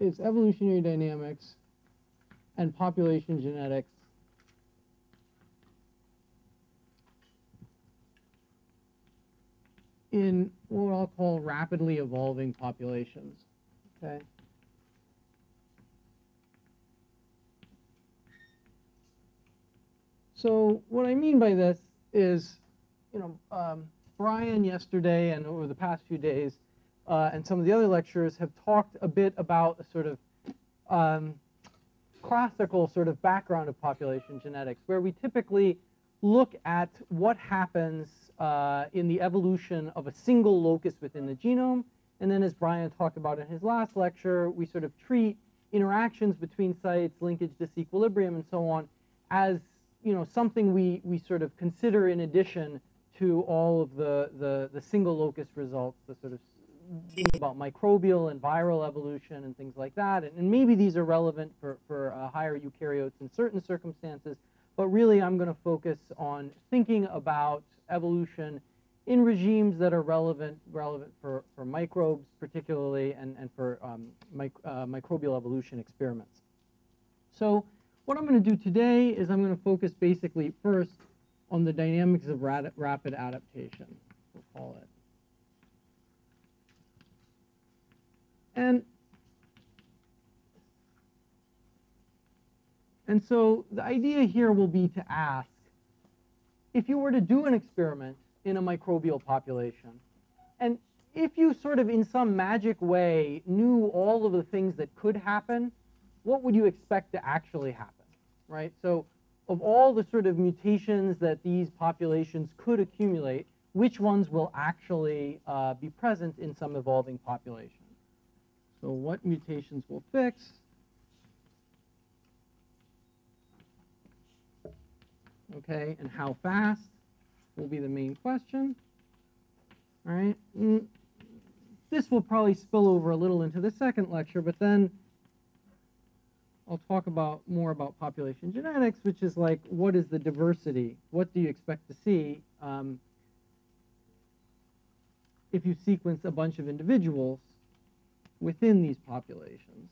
is evolutionary dynamics and population genetics in what I'll call rapidly evolving populations. Okay. So what I mean by this is, Brian yesterday and over the past few days, and some of the other lecturers have talked a bit about a sort of classical sort of background of population genetics, where we typically look at what happens in the evolution of a single locus within the genome, and then as Brian talked about in his last lecture, we sort of treat interactions between sites, linkage, disequilibrium, and so on as something we sort of consider in addition to all of the single locus results, the sort of things about microbial and viral evolution and things like that. And maybe these are relevant for higher eukaryotes in certain circumstances, but really I'm going to focus on thinking about evolution in regimes that are relevant for microbes particularly, and for microbial evolution experiments. So what I'm going to do today is I'm going to focus basically first on the dynamics of rapid adaptation, we'll call it. And so the idea here will be to ask, if you were to do an experiment in a microbial population, and if you sort of in some magic way knew all of the things that could happen, what would you expect to actually happen, right? So of all the sort of mutations that these populations could accumulate, which ones will actually be present in some evolving population? So what mutations will fix? Okay, and how fast will be the main question. All right, this will probably spill over a little into the second lecture, but then I'll talk more about population genetics, which is like, what is the diversity? What do you expect to see if you sequence a bunch of individuals within these populations?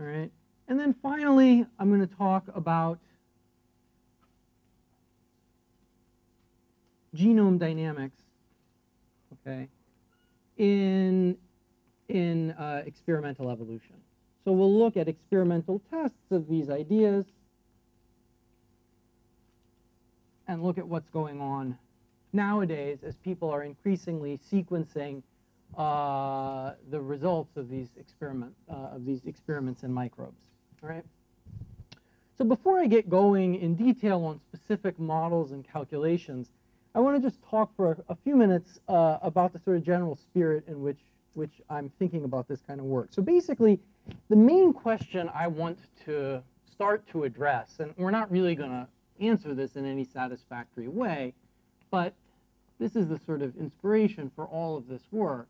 All right, and then finally, I'm going to talk about genome dynamics, okay, in experimental evolution. So we'll look at experimental tests of these ideas and look at what's going on nowadays as people are increasingly sequencing the results of these experiments in microbes. All right. So before I get going in detail on specific models and calculations, I want to just talk for a few minutes about the sort of general spirit in which I'm thinking about this kind of work. So basically, the main question I want to start to address, and we're not really going to answer this in any satisfactory way, but this is the sort of inspiration for all of this work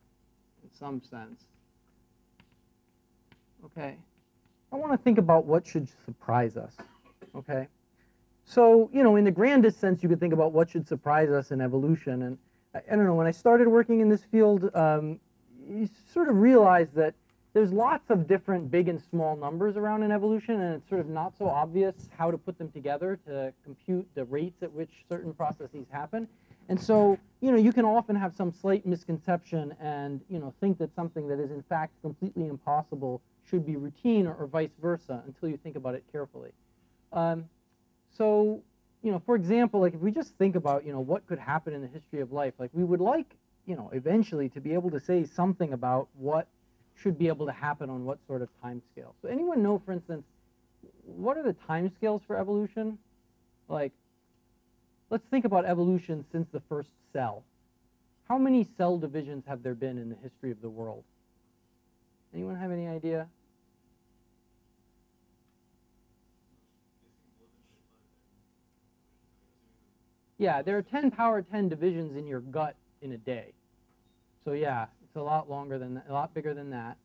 in some sense. Okay, I want to think about what should surprise us. Okay, so in the grandest sense, you could think about what should surprise us in evolution. And I don't know, when I started working in this field, you sort of realize that there's lots of different big and small numbers around in evolution, and it's sort of not so obvious how to put them together to compute the rates at which certain processes happen. And so, you can often have some slight misconception and, think that something that is in fact completely impossible should be routine, or vice versa, until you think about it carefully. So, for example, like if we just think about, what could happen in the history of life, like we would like, eventually to be able to say something about what should be able to happen on what sort of time scale. So anyone know, for instance, what are the time scales for evolution? Like, let's think about evolution since the first cell. How many cell divisions have there been in the history of the world? Anyone have any idea? Yeah, there are 10 power 10 divisions in your gut in a day. So yeah, it's a lot longer than that, a lot bigger than that.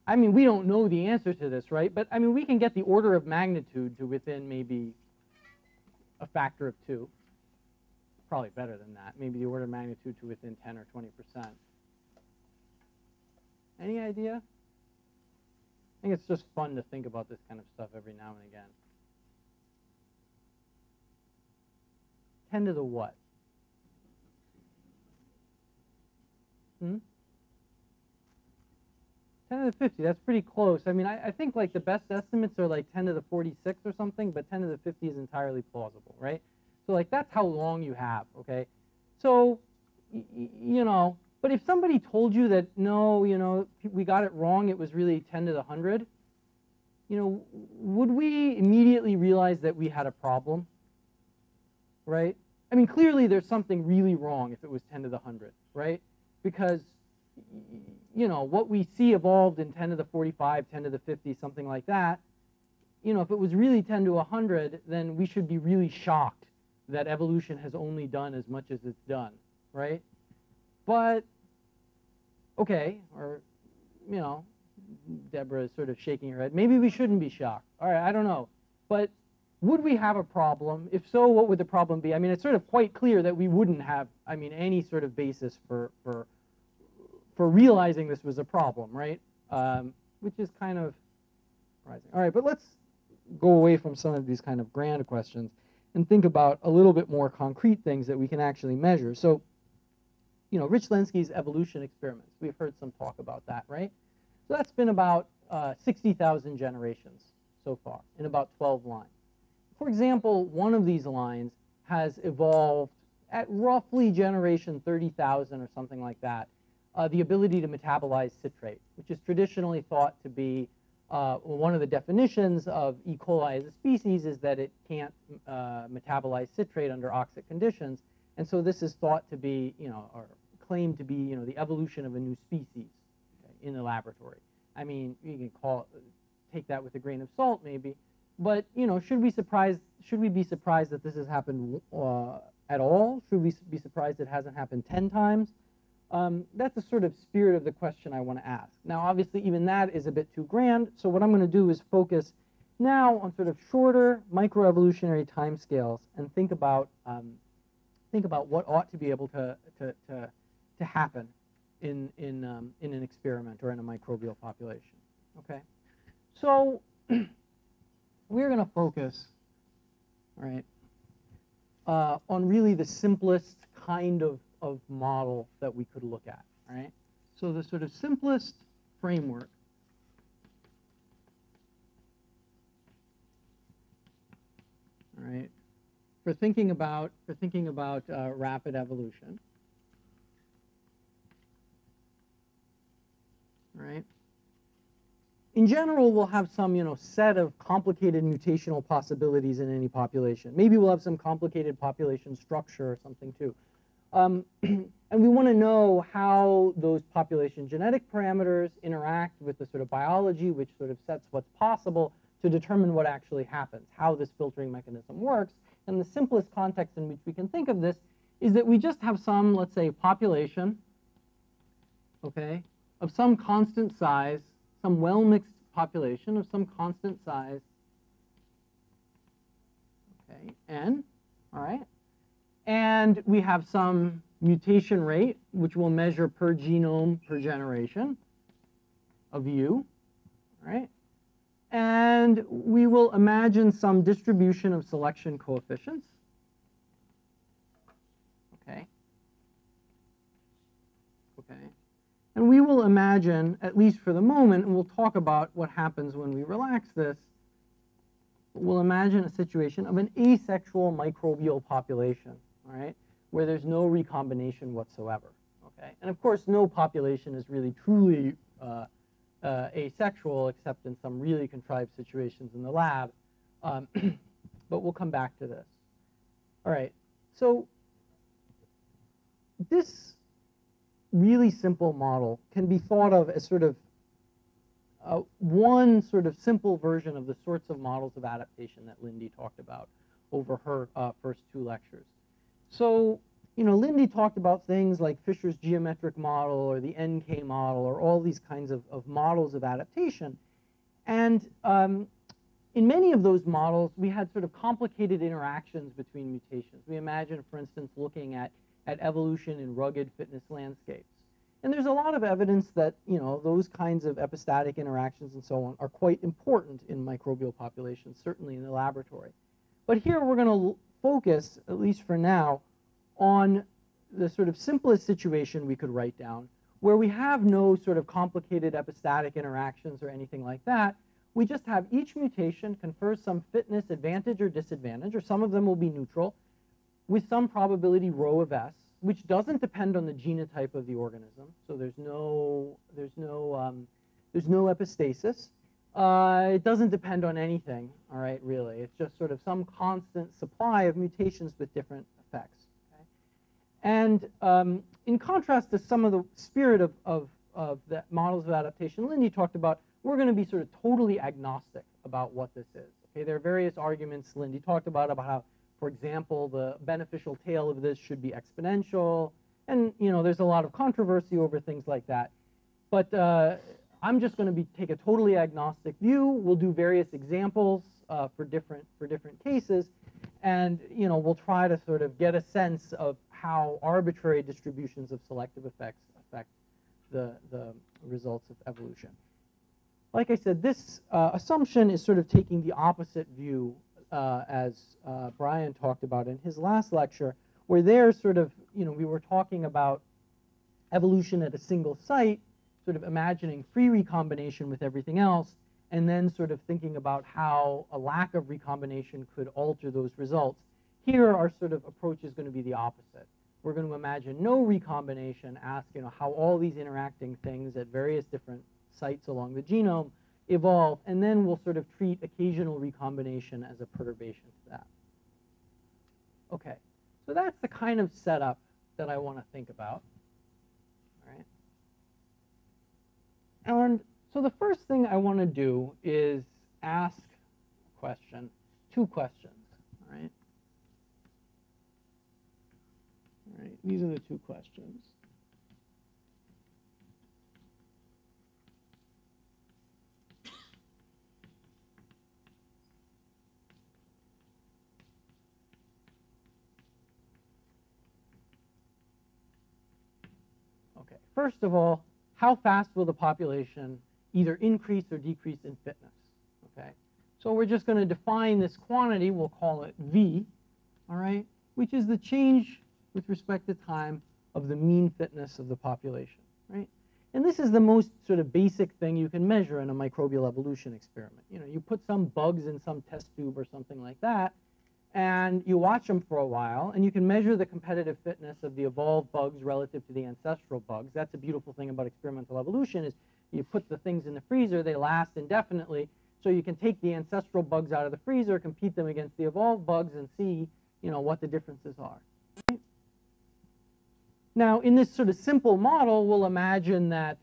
I mean, we don't know the answer to this, right? But I mean, we can get the order of magnitude to within maybe a factor of 2. Probably better than that. Maybe the order of magnitude to within 10 or 20%. Any idea? I think it's just fun to think about this kind of stuff every now and again. 10 to the what? 10 to the 50, that's pretty close. I mean, I think like the best estimates are like 10 to the 46 or something, but 10 to the 50 is entirely plausible, right? So like that's how long you have, okay? So, you know, but if somebody told you that, no, you know, we got it wrong, it was really 10 to the 100, you know, would we immediately realize that we had a problem, right? I mean, clearly there's something really wrong if it was 10 to the 100, right? Because, you know, what we see evolved in 10 to the 45, 10 to the 50, something like that, you know, if it was really 10 to 100, then we should be really shocked that evolution has only done as much as it's done, right? But, okay, or, you know, Deborah is sort of shaking her head. Maybe we shouldn't be shocked. All right, I don't know. But would we have a problem? If so, what would the problem be? I mean, it's sort of quite clear that we wouldn't have, I mean, any sort of basis for realizing this was a problem, right? Which is kind of surprising. All right, but let's go away from some of these kind of grand questions and think about a little bit more concrete things that we can actually measure. So, you know, Rich Lenski's evolution experiments. We've heard some talk about that, right? So that's been about 60,000 generations so far in about 12 lines. For example, one of these lines has evolved at roughly generation 30,000 or something like that, the ability to metabolize citrate, which is traditionally thought to be one of the definitions of E. coli as a species is that it can't metabolize citrate under oxic conditions. And so this is thought to be, you know, or claimed to be, you know, the evolution of a new species, okay, in the laboratory. I mean, you can take that with a grain of salt maybe, but, you know, should we be surprised that this has happened at all? Should we be surprised it hasn't happened 10 times? That's the sort of spirit of the question I want to ask. Now, obviously, even that is a bit too grand, so what I'm going to do is focus now on sort of shorter microevolutionary timescales and think about what ought to be able to happen in an experiment or in a microbial population. Okay, so we're going to focus, right, on really the simplest kind of model that we could look at, right? So the sort of simplest framework right, for thinking about rapid evolution, right? In general, we'll have some, you know, set of complicated mutational possibilities in any population. Maybe we'll have some complicated population structure or something too. And we want to know how those population genetic parameters interact with the sort of biology which sort of sets what's possible to determine what actually happens, how this filtering mechanism works. And the simplest context in which we can think of this is that we just have some, let's say, population, okay, of some constant size, some well-mixed population of some constant size, okay, n, all right? And we have some mutation rate, which we'll measure per genome per generation of U, right? And we will imagine some distribution of selection coefficients, okay? Okay. And we will imagine, at least for the moment, and we'll talk about what happens when we relax this, we'll imagine a situation of an asexual microbial population, all right, where there's no recombination whatsoever, okay? And of course, no population is really truly asexual except in some really contrived situations in the lab, but we'll come back to this. All right, so this really simple model can be thought of as sort of one sort of simple version of the sorts of models of adaptation that Lindy talked about over her first two lectures. So, Lindy talked about things like Fisher's geometric model or the NK model or all these kinds of models of adaptation. And in many of those models, we had sort of complicated interactions between mutations. We imagine, for instance, looking at evolution in rugged fitness landscapes. And there's a lot of evidence that, those kinds of epistatic interactions and so on are quite important in microbial populations, certainly in the laboratory. But here we're going to focus, at least for now, on the sort of simplest situation we could write down, where we have no sort of complicated epistatic interactions or anything like that. We just have each mutation confers some fitness advantage or disadvantage, or some of them will be neutral, with some probability rho of S, which doesn't depend on the genotype of the organism. So there's no epistasis. It doesn't depend on anything, all right, really. It's just sort of some constant supply of mutations with different effects. Okay? And in contrast to some of the spirit of the models of adaptation Lindy talked about, we're going to be sort of totally agnostic about what this is. Okay? There are various arguments Lindy talked about how, for example, the beneficial tail of this should be exponential. And, there's a lot of controversy over things like that. But I'm just going to take a totally agnostic view. We'll do various examples for different cases. And, we'll try to sort of get a sense of how arbitrary distributions of selective effects affect the results of evolution. Like I said, this assumption is sort of taking the opposite view as Brian talked about in his last lecture, where there sort of, we were talking about evolution at a single site, sort of imagining free recombination with everything else, and then sort of thinking about how a lack of recombination could alter those results. Here, our sort of approach is going to be the opposite. We're going to imagine no recombination, ask, how all these interacting things at various different sites along the genome evolve, and then we'll sort of treat occasional recombination as a perturbation to that. Okay, so that's the kind of setup that I want to think about. All right. And so the first thing I want to do is ask a question, two questions. All right. All right, these are the two questions. Okay, first of all, how fast will the population either increase or decrease in fitness? Okay, so we're just going to define this quantity, we'll call it V, all right, which is the change with respect to time of the mean fitness of the population, right? And this is the most sort of basic thing you can measure in a microbial evolution experiment. You put some bugs in some test tube or something like that, and you watch them for a while, and you can measure the competitive fitness of the evolved bugs relative to the ancestral bugs. That's a beautiful thing about experimental evolution is you put the things in the freezer, they last indefinitely, so you can take the ancestral bugs out of the freezer, compete them against the evolved bugs, and see, what the differences are. Right? Now, in this sort of simple model, we'll imagine that,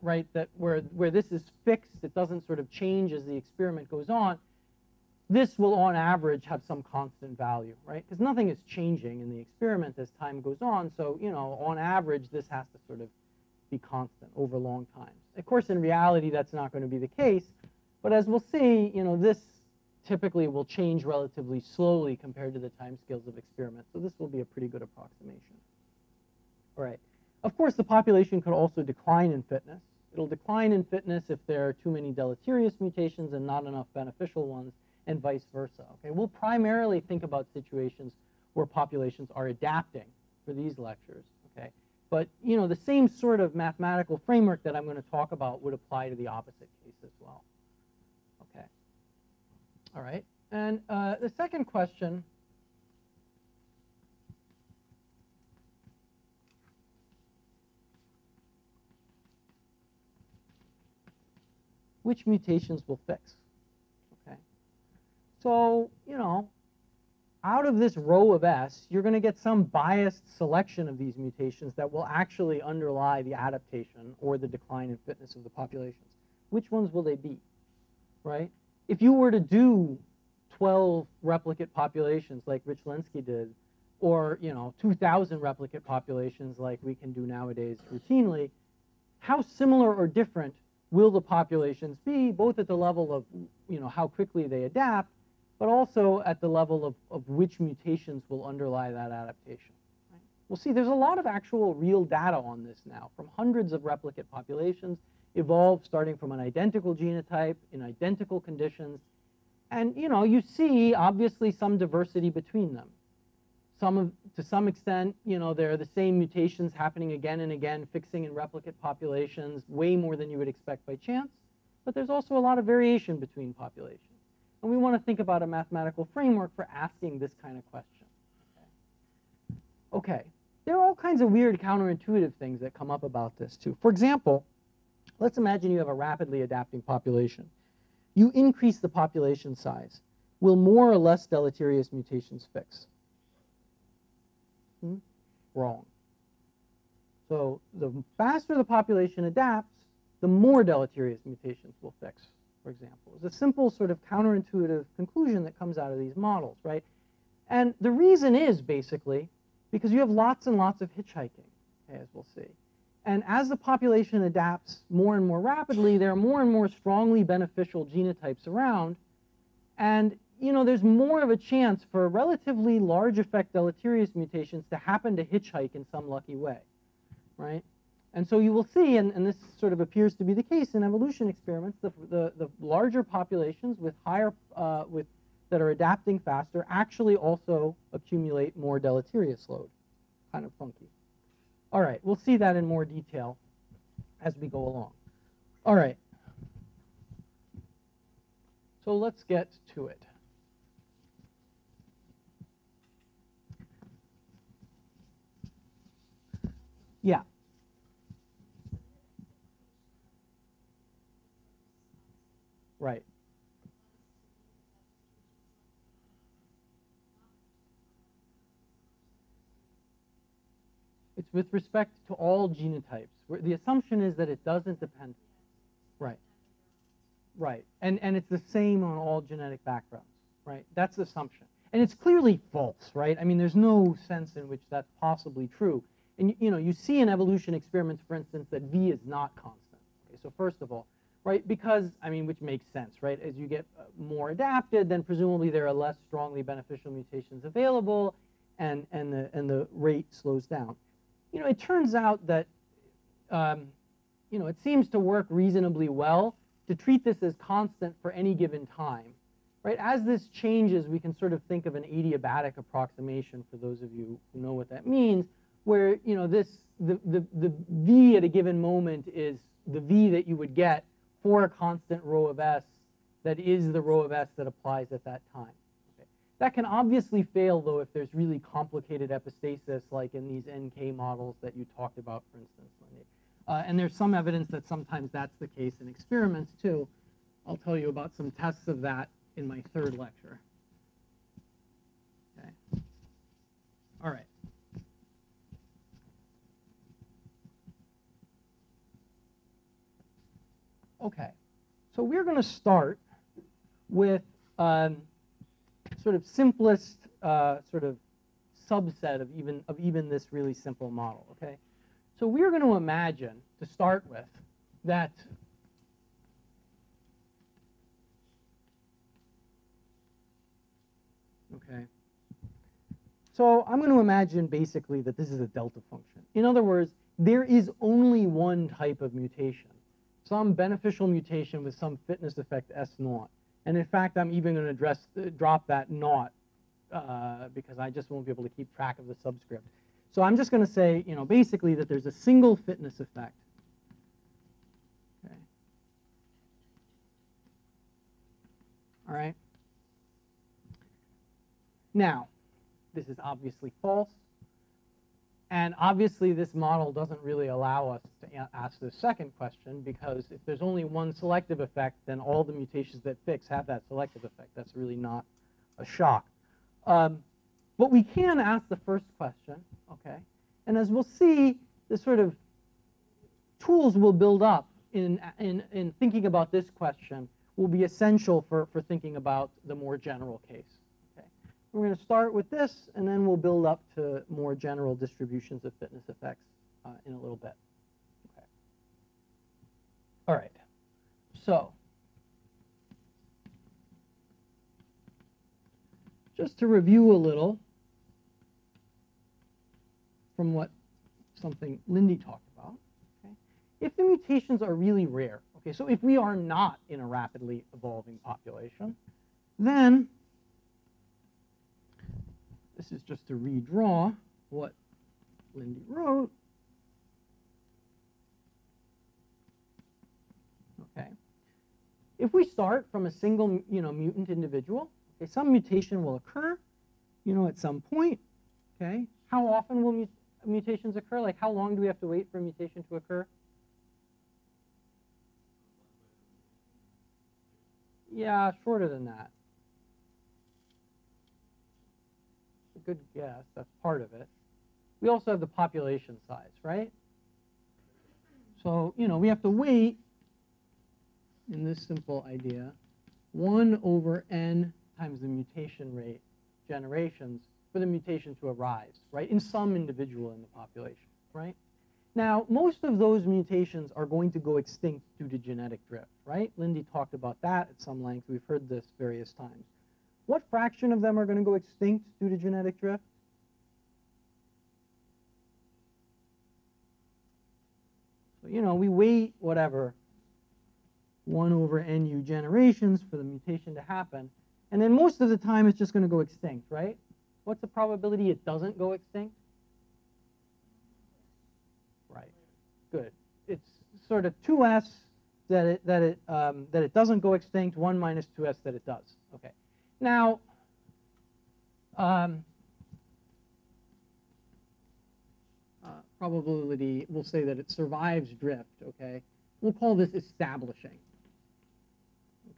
right, that where this is fixed, it doesn't sort of change as the experiment goes on. This will, on average, have some constant value, right? Because nothing is changing in the experiment as time goes on. So, on average, this has to sort of be constant over long times. Of course, in reality, that's not going to be the case. But as we'll see, this typically will change relatively slowly compared to the timescales of experiments. So this will be a pretty good approximation. All right. Of course, the population could also decline in fitness. It'll decline in fitness if there are too many deleterious mutations and not enough beneficial ones, and vice versa. Okay, we'll primarily think about situations where populations are adapting for these lectures. Okay, but the same sort of mathematical framework that I'm going to talk about would apply to the opposite case as well. Okay, all right, and the second question. Which mutations will fix? Okay. So, out of this row of S, you're going to get some biased selection of these mutations that will actually underlie the adaptation or the decline in fitness of the populations. Which ones will they be, right? If you were to do 12 replicate populations like Rich Lenski did, or 2,000 replicate populations like we can do nowadays routinely, how similar or different will the populations be, both at the level of how quickly they adapt, but also at the level of which mutations will underlie that adaptation. Right? We'll see there's a lot of actual real data on this now, from hundreds of replicate populations evolved starting from an identical genotype in identical conditions. And you see obviously some diversity between them. To some extent, there are the same mutations happening again and again, fixing in replicate populations, way more than you would expect by chance. But there's also a lot of variation between populations. And we want to think about a mathematical framework for asking this kind of question. Okay. There are all kinds of weird counterintuitive things that come up about this too. For example, let's imagine you have a rapidly adapting population. You increase the population size. Will more or less deleterious mutations fix? Wrong. So the faster the population adapts, the more deleterious mutations will fix, for example. It's a simple sort of counterintuitive conclusion that comes out of these models, right? And the reason is basically because you have lots and lots of hitchhiking, as we'll see. And as the population adapts more and more rapidly, there are more and more strongly beneficial genotypes around. And there's more of a chance for relatively large effect deleterious mutations to happen to hitchhike in some lucky way, right? And so you will see, and this sort of appears to be the case in evolution experiments, the larger populations with higher, that are adapting faster actually also accumulate more deleterious load. Kind of funky. All right, we'll see that in more detail as we go along. All right. So let's get to it. Yeah. Right. It's with respect to all genotypes. The assumption is that it doesn't depend. Right. Right. And it's the same on all genetic backgrounds. Right. That's the assumption. And it's clearly false, right? I mean, there's no sense in which that's possibly true. And you see in evolution experiments, for instance, that V is not constant. Okay, so first of all, right, because, which makes sense, right? As you get more adapted, then presumably there are less strongly beneficial mutations available, and the rate slows down. It turns out that, it seems to work reasonably well to treat this as constant for any given time, right? As this changes, we can sort of think of an adiabatic approximation, for those of you who know what that means, where the V at a given moment is the V that you would get for a constant rho of S that is the rho of S that applies at that time. Okay. That can obviously fail, though, if there's really complicated epistasis, like in these NK models that you talked about, for instance, Lindy. And there's some evidence that sometimes that's the case in experiments, too. I'll tell you about some tests of that in my third lecture. Okay. All right. Okay, so we're going to start with sort of simplest sort of subset of even this really simple model. Okay, so we're going to imagine to start with that okay. So I'm going to imagine basically that this is a delta function. In other words, there is only one type of mutation. Some beneficial mutation with some fitness effect S0. And in fact, I'm even going to drop that naught because I just won't be able to keep track of the subscript. So I'm just going to say, basically that there's a single fitness effect. Okay. All right. Now, this is obviously false. And obviously, this model doesn't really allow us to ask the second question, because if there's only one selective effect, then all the mutations that fix have that selective effect. That's really not a shock. But we can ask the first question, okay? And as we'll see, the sort of tools we'll build up in thinking about this question will be essential for thinking about the more general case. Okay? We're going to start with this, and then we'll build up to more general distributions of fitness effects in a little bit. Okay. All right. So just to review a little from what something Lindy talked about, okay, if the mutations are really rare, okay, so if we are not in a rapidly evolving population, then this is just to redraw what Lindy wrote. Okay. If we start from a single, mutant individual, okay, some mutation will occur, at some point. Okay. How often will mutations occur? Like, how long do we have to wait for a mutation to occur? Yeah, shorter than that. A good guess. That's part of it. We also have the population size, right? So, we have to wait, in this simple idea, 1 over n times the mutation rate generations for the mutation to arise, right, in some individual in the population, right? Now, most of those mutations are going to go extinct due to genetic drift, right? Lindy talked about that at some length. We've heard this various times. What fraction of them are going to go extinct due to genetic drift? So, we wait, whatever, 1 over nu generations for the mutation to happen. And then most of the time, it's just going to go extinct, right? What's the probability it doesn't go extinct? Right. Good. It's sort of 2s that it doesn't go extinct, 1 minus 2s that it does. Okay. Now, probability, we'll say that it survives drift. Okay. We'll call this establishing.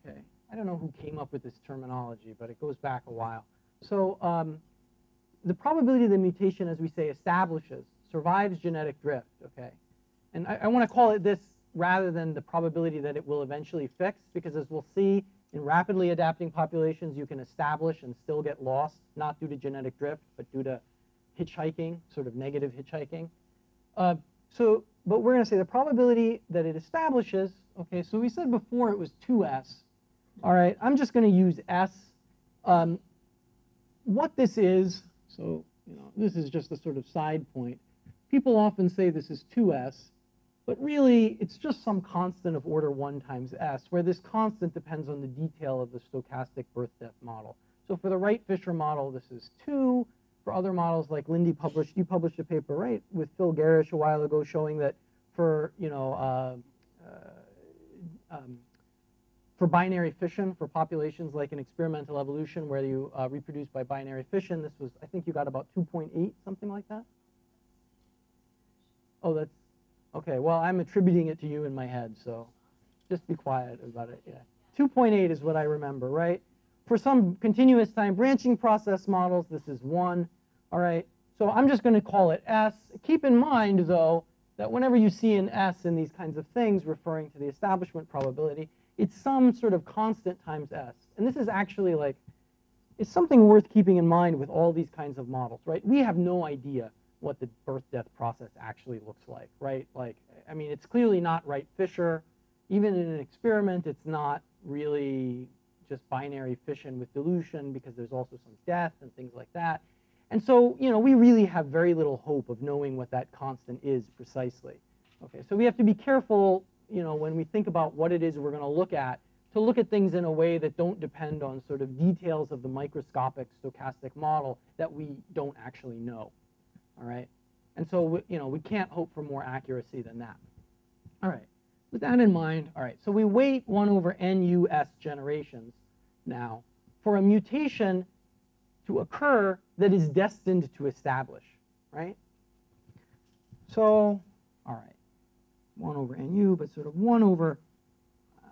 Okay. I don't know who came up with this terminology, but it goes back a while. So the probability of the mutation, as we say, establishes, survives genetic drift, okay? And I want to call it this rather than the probability that it will eventually fix, because as we'll see, in rapidly adapting populations, you can establish and still get lost, not due to genetic drift, but due to hitchhiking, sort of negative hitchhiking. But we're going to say the probability that it establishes, okay, so we said before it was 2s. All right, I'm just going to use s. What this is, so this is just a sort of side point. People often say this is 2s, but really it's just some constant of order 1 times s, where this constant depends on the detail of the stochastic birth-death model. So for the Wright-Fisher model, this is 2. For other models like Lindy published, you published a paper, right, with Phil Garish a while ago showing that for, for binary fission, for populations like an experimental evolution where you reproduce by binary fission, this was, I think you got about 2.8, something like that? Oh, that's, okay, well, I'm attributing it to you in my head, so just be quiet about it, yeah. 2.8 is what I remember, right? For some continuous time branching process models, this is 1, all right? So I'm just going to call it s. Keep in mind, though, that whenever you see an s in these kinds of things referring to the establishment probability, it's some sort of constant times s. And this is actually like, it's something worth keeping in mind with all these kinds of models, right? We have no idea what the birth-death process actually looks like, right? Like, I mean, it's clearly not Wright-Fisher. Even in an experiment, it's not really just binary fission with dilution because there's also some death and things like that. And so, we really have very little hope of knowing what that constant is precisely. Okay, so we have to be careful, when we think about what it is we're going to look at things in a way that don't depend on sort of details of the microscopic stochastic model that we don't actually know. All right, and so we can't hope for more accuracy than that. All right, with that in mind, all right, so we wait 1 over NUS generations now for a mutation to occur that is destined to establish, right? So, all right, 1 over NU, but sort of 1 over,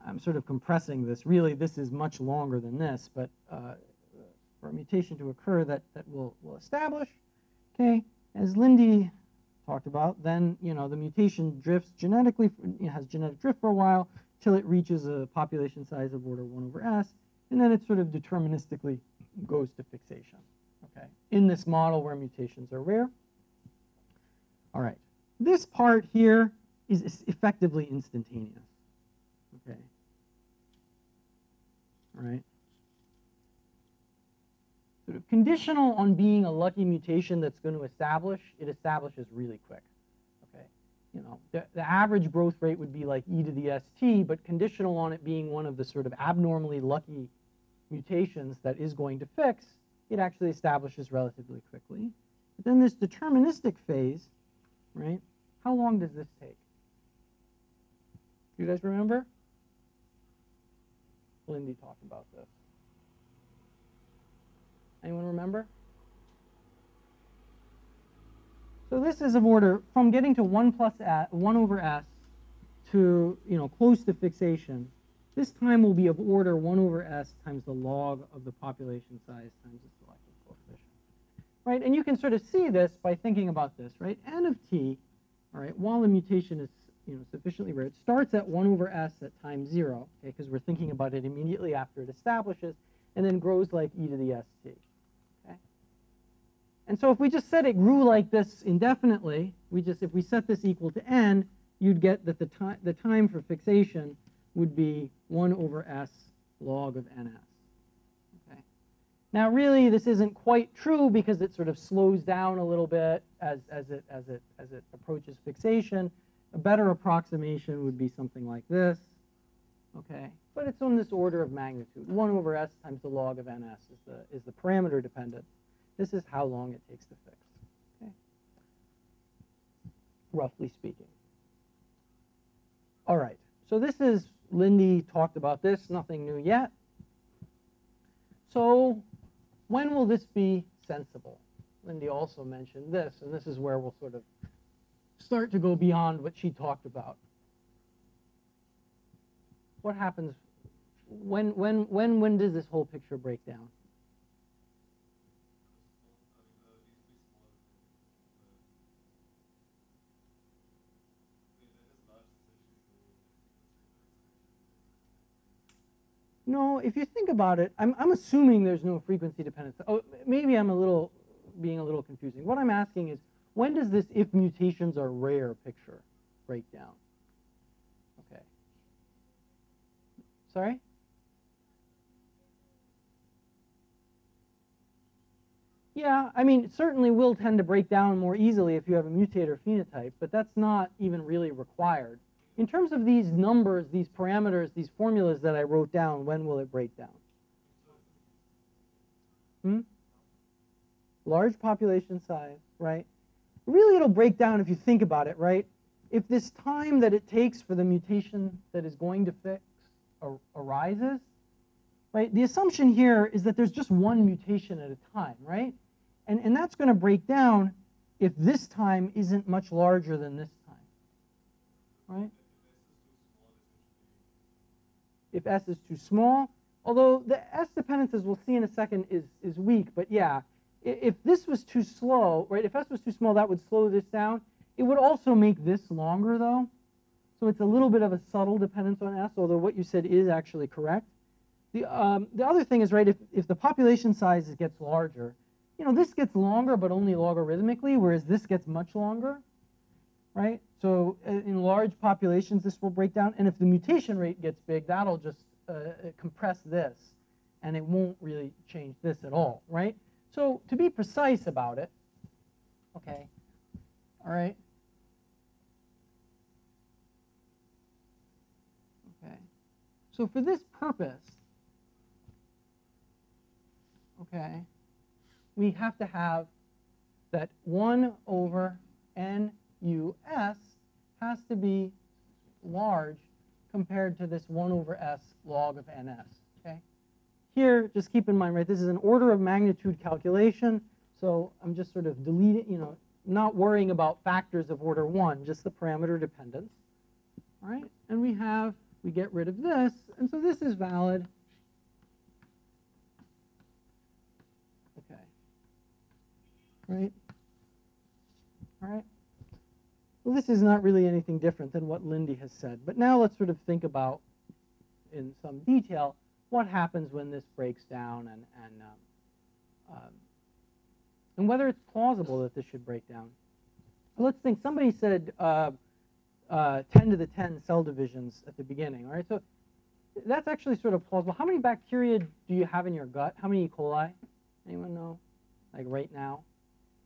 I'm sort of compressing this. Really, this is much longer than this, but for a mutation to occur that will establish, okay, as Lindy talked about, then, the mutation drifts genetically, has genetic drift for a while, till it reaches a population size of order 1 over s, and then it sort of deterministically goes to fixation. okay, in this model where mutations are rare. All right, this part here is effectively instantaneous, okay, all right. Sort of conditional on being a lucky mutation that's going to establish, it establishes really quick, okay. You know, the average growth rate would be like e to the st, but conditional on it being one of the sort of abnormally lucky mutations that is going to fix, it actually establishes relatively quickly. But then this deterministic phase, right? How long does this take? Do you guys remember? Lindy talked about this. Anyone remember? So this is of order from getting to 1 over s to, you know, close to fixation. This time will be of order 1 over s times the log of the population size times the selective coefficient. Right, and you can sort of see this by thinking about this, right? N of t, all right, while the mutation is, you know, sufficiently rare, it starts at 1 over s at time 0, okay, because we're thinking about it immediately after it establishes, and then grows like e to the st. And so if we just said it grew like this indefinitely, if we set this equal to n, you'd get that the time for fixation would be 1 over s log of ns. Okay. Now really this isn't quite true because it sort of slows down a little bit as it approaches fixation. A better approximation would be something like this. Okay. But it's on this order of magnitude. 1 over s times the log of ns is the parameter dependent. This is how long it takes to fix, okay? Roughly speaking. All right, so this is, Lindy talked about this, nothing new yet. So when will this be sensible? Lindy also mentioned this, and this is where we'll sort of start to go beyond what she talked about. What happens, when does this whole picture break down? No, if you think about it, I'm assuming there's no frequency dependence. Oh, maybe I'm being a little confusing. What I'm asking is, when does this if mutations are rare picture break down? Okay. Sorry? Yeah, I mean, it certainly will tend to break down more easily if you have a mutator phenotype, but that's not even really required. In terms of these numbers, these parameters, these formulas that I wrote down, when will it break down? Large population size, right? Really, it'll break down if you think about it, right? If this time that it takes for the mutation that is going to fix arises, right? The assumption here is that there's just one mutation at a time, right? And that's going to break down if this time isn't much larger than this time, right? If S is too small, although the S dependence, as we'll see in a second, is weak, but yeah, if this was too slow, right, if S was too small, that would slow this down. It would also make this longer, though, so it's a little bit of a subtle dependence on S, although what you said is actually correct. The other thing is, right, if the population size gets larger, you know, this gets longer, but only logarithmically, whereas this gets much longer, right? So in large populations, this will break down. And if the mutation rate gets big, that'll just compress this, and it won't really change this at all, right? So to be precise about it, okay, all right. Okay, so for this purpose, okay, we have to have that 1 over NUS has to be large compared to this 1 over S log of NS, okay? Here, just keep in mind, right, this is an order of magnitude calculation, so I'm just sort of deleting, you know, not worrying about factors of order 1, just the parameter dependence, all right? And we get rid of this, and so this is valid. Okay, right? All right. Well, this is not really anything different than what Lindy has said. But now let's sort of think about, in some detail, what happens when this breaks down and and whether it's plausible that this should break down. Let's think, somebody said 10 to the 10 cell divisions at the beginning, all right? So that's actually sort of plausible. How many bacteria do you have in your gut? How many E. coli? Anyone know? Like right now?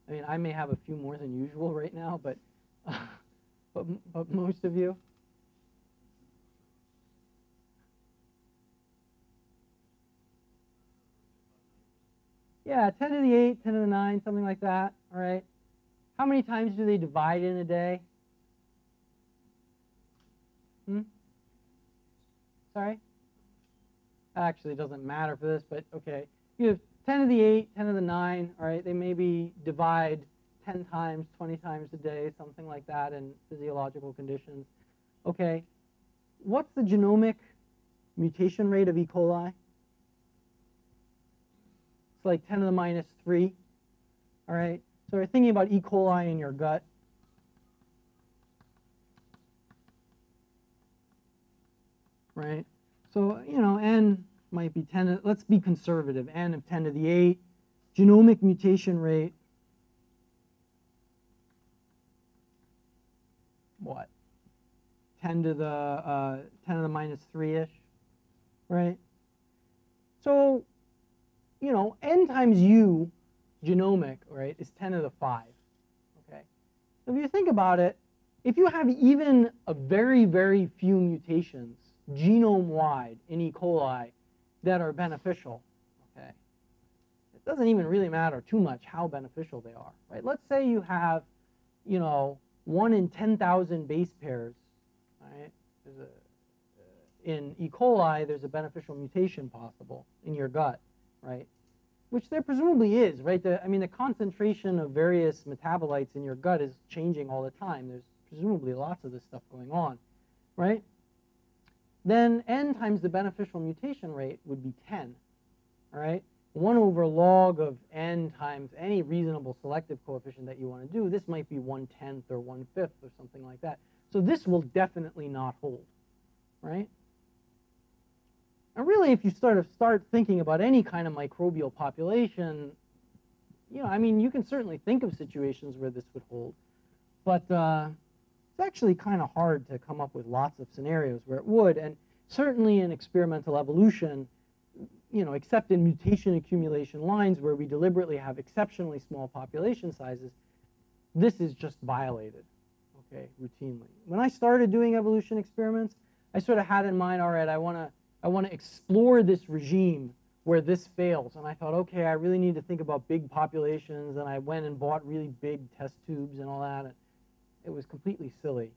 I mean, I may have a few more than usual right now, but but most of you? Yeah, 10 to the 8, 10 to the 9, something like that, all right? How many times do they divide in a day? Sorry? Actually, it doesn't matter for this, but okay. You have 10 to the 8, 10 to the 9, all right? They maybe divide 10 times, 20 times a day, something like that in physiological conditions. Okay. What's the genomic mutation rate of E. coli? It's like 10 to the minus 3, all right? So we're thinking about E. coli in your gut. Right? So, you know, n might be 10, let's be conservative, n of 10 to the 8. Genomic mutation rate, what? 10 to the minus 3-ish, right? So, you know, n times u genomic, right, is 10 to the 5, okay? So if you think about it, if you have even a very, very few mutations genome-wide in E. coli that are beneficial, okay, it doesn't even really matter too much how beneficial they are, right? Let's say you have, you know, 1 in 10,000 base pairs, right? In E. coli, there's a beneficial mutation possible in your gut, right? Which there presumably is, right? I mean, the concentration of various metabolites in your gut is changing all the time. There's presumably lots of this stuff going on, right? Then n times the beneficial mutation rate would be 10, all right? 1 over log of n times any reasonable selective coefficient that you want to do, this might be 1/10 or 1/5 or something like that. So this will definitely not hold, right? And really, if you start thinking about any kind of microbial population, you know, I mean, you can certainly think of situations where this would hold, but it's actually kind of hard to come up with lots of scenarios where it would. And certainly in experimental evolution, you know, except in mutation accumulation lines where we deliberately have exceptionally small population sizes, this is just violated, okay, routinely. When I started doing evolution experiments, I sort of had in mind, all right, I want to explore this regime where this fails. And I thought, okay, I really need to think about big populations. And I went and bought really big test tubes and all that. And it was completely silly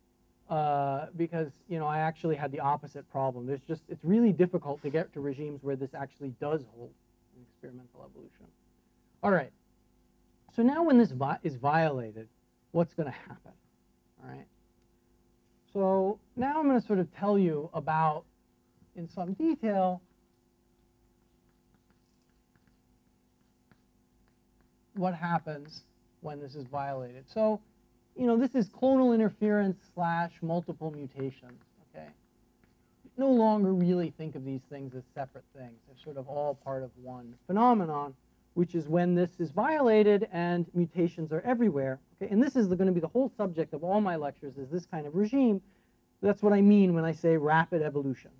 because, you know, I actually had the opposite problem. It's really difficult to get to regimes where this actually does hold in experimental evolution. All right. So now when this is violated, what's going to happen? All right. So now I'm going to sort of tell you about, in some detail, what happens when this is violated. So, you know, this is clonal interference / multiple mutations, okay? No longer really think of these things as separate things. They're sort of all part of one phenomenon, which is when this is violated and mutations are everywhere, okay? And this is going to be the whole subject of all my lectures, is this kind of regime. That's what I mean when I say rapid evolution.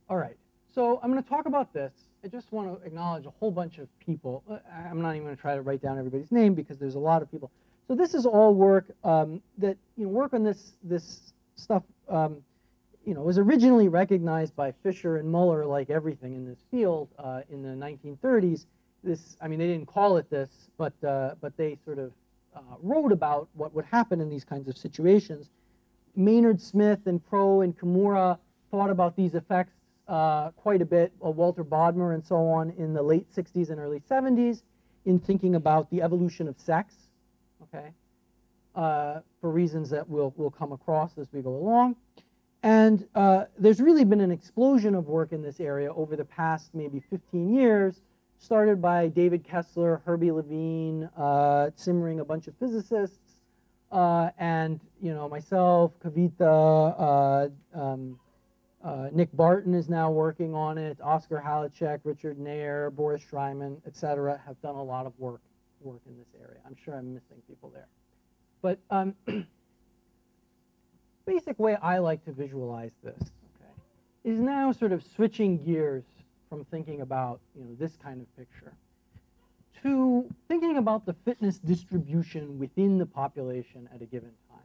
All right, so I'm going to talk about this. I just want to acknowledge a whole bunch of people. I'm not even going to try to write down everybody's name because there's a lot of people. So this is all work that, you know, work on this stuff, you know, was originally recognized by Fisher and Muller, like everything in this field, in the 1930s. This, I mean, they didn't call it this, but they sort of wrote about what would happen in these kinds of situations. Maynard Smith and Pro and Kimura thought about these effects quite a bit, Walter Bodmer and so on, in the late 60s and early 70s, in thinking about the evolution of sex, okay, for reasons that we'll come across as we go along. And there's really been an explosion of work in this area over the past maybe 15 years, started by David Kessler, Herbie Levine, Simmering, a bunch of physicists, and, you know, myself, Kavita, Nick Barton is now working on it. Oscar Halacek, Richard Nair, Boris Schreiman, etc., have done a lot of work in this area. I'm sure I'm missing people there. But basic way I like to visualize this, okay, is now sort of switching gears from thinking about this kind of picture to thinking about the fitness distribution within the population at a given time.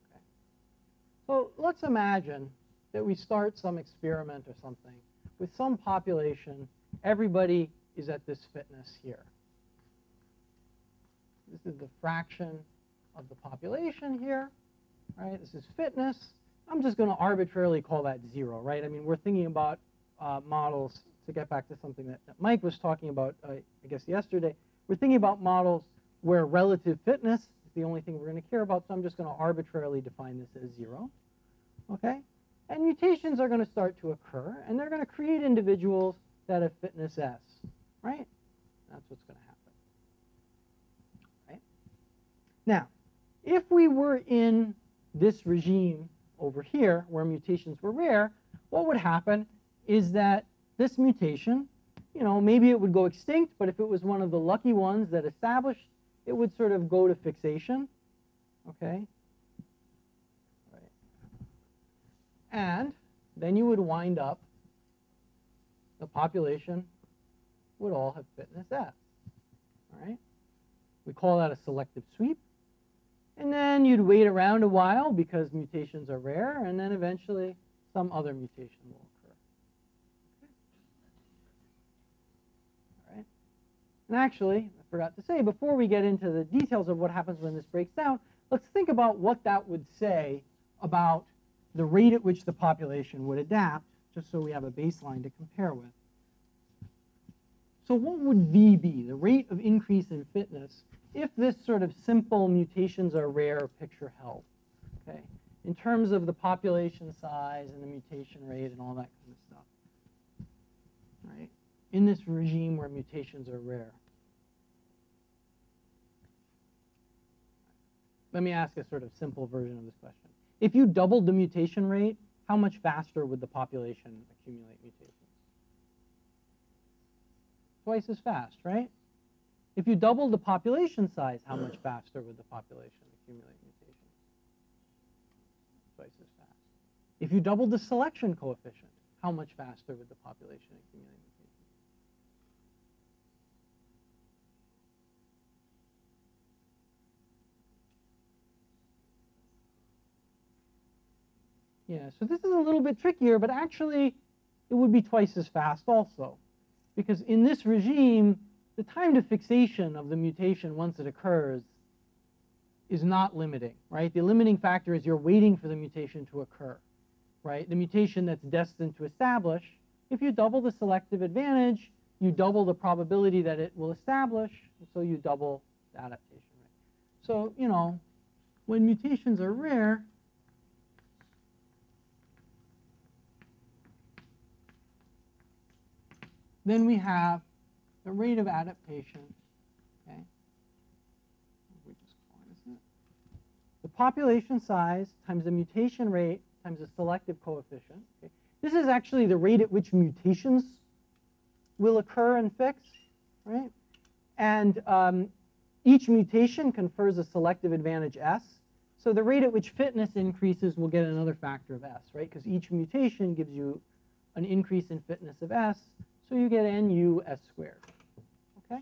Okay. So let's imagine that we start some experiment or something with some population. Everybody is at this fitness here. This is the fraction of the population here, right? This is fitness. I'm just going to arbitrarily call that 0, right? I mean, we're thinking about models, to get back to something that Mike was talking about, I guess, yesterday. We're thinking about models where relative fitness is the only thing we're going to care about, so I'm just going to arbitrarily define this as 0, okay? And mutations are going to start to occur, and they're going to create individuals that have fitness S, right? That's what's going to happen, right? Now, if we were in this regime over here, where mutations were rare, what would happen is that this mutation, maybe it would go extinct, but if it was one of the lucky ones that established, it would sort of go to fixation, okay? Right. And then you would wind up, the population would all have fitness S, all right? We call that a selective sweep. And then you'd wait around a while because mutations are rare, and then eventually some other mutation will occur. Okay. All right. And actually, I forgot to say, before we get into the details of what happens when this breaks down, let's think about what that would say about the rate at which the population would adapt, just so we have a baseline to compare with. So what would V be, the rate of increase in fitness, if this sort of simple mutations are rare picture held, okay, in terms of the population size and the mutation rate and all that kind of stuff, right, in this regime where mutations are rare? Let me ask a sort of simple version of this question. If you doubled the mutation rate, how much faster would the population accumulate mutations? Twice as fast, right? If you double the population size, how much faster would the population accumulate mutations? Twice as fast. If you doubled the selection coefficient, how much faster would the population accumulate mutations? Yeah, so this is a little bit trickier, but actually it would be twice as fast also. Because in this regime, the time to fixation of the mutation once it occurs is not limiting, right? The limiting factor is you're waiting for the mutation to occur, right? The mutation that's destined to establish, if you double the selective advantage, you double the probability that it will establish, and so you double the adaptation rate. So, when mutations are rare, then we have the rate of adaptation, okay? We just quantize it. The population size times the mutation rate times the selective coefficient. Okay? This is actually the rate at which mutations will occur and fix, right? And each mutation confers a selective advantage S. So the rate at which fitness increases will get another factor of S, right? Because each mutation gives you an increase in fitness of S. So you get NU S squared. Okay? All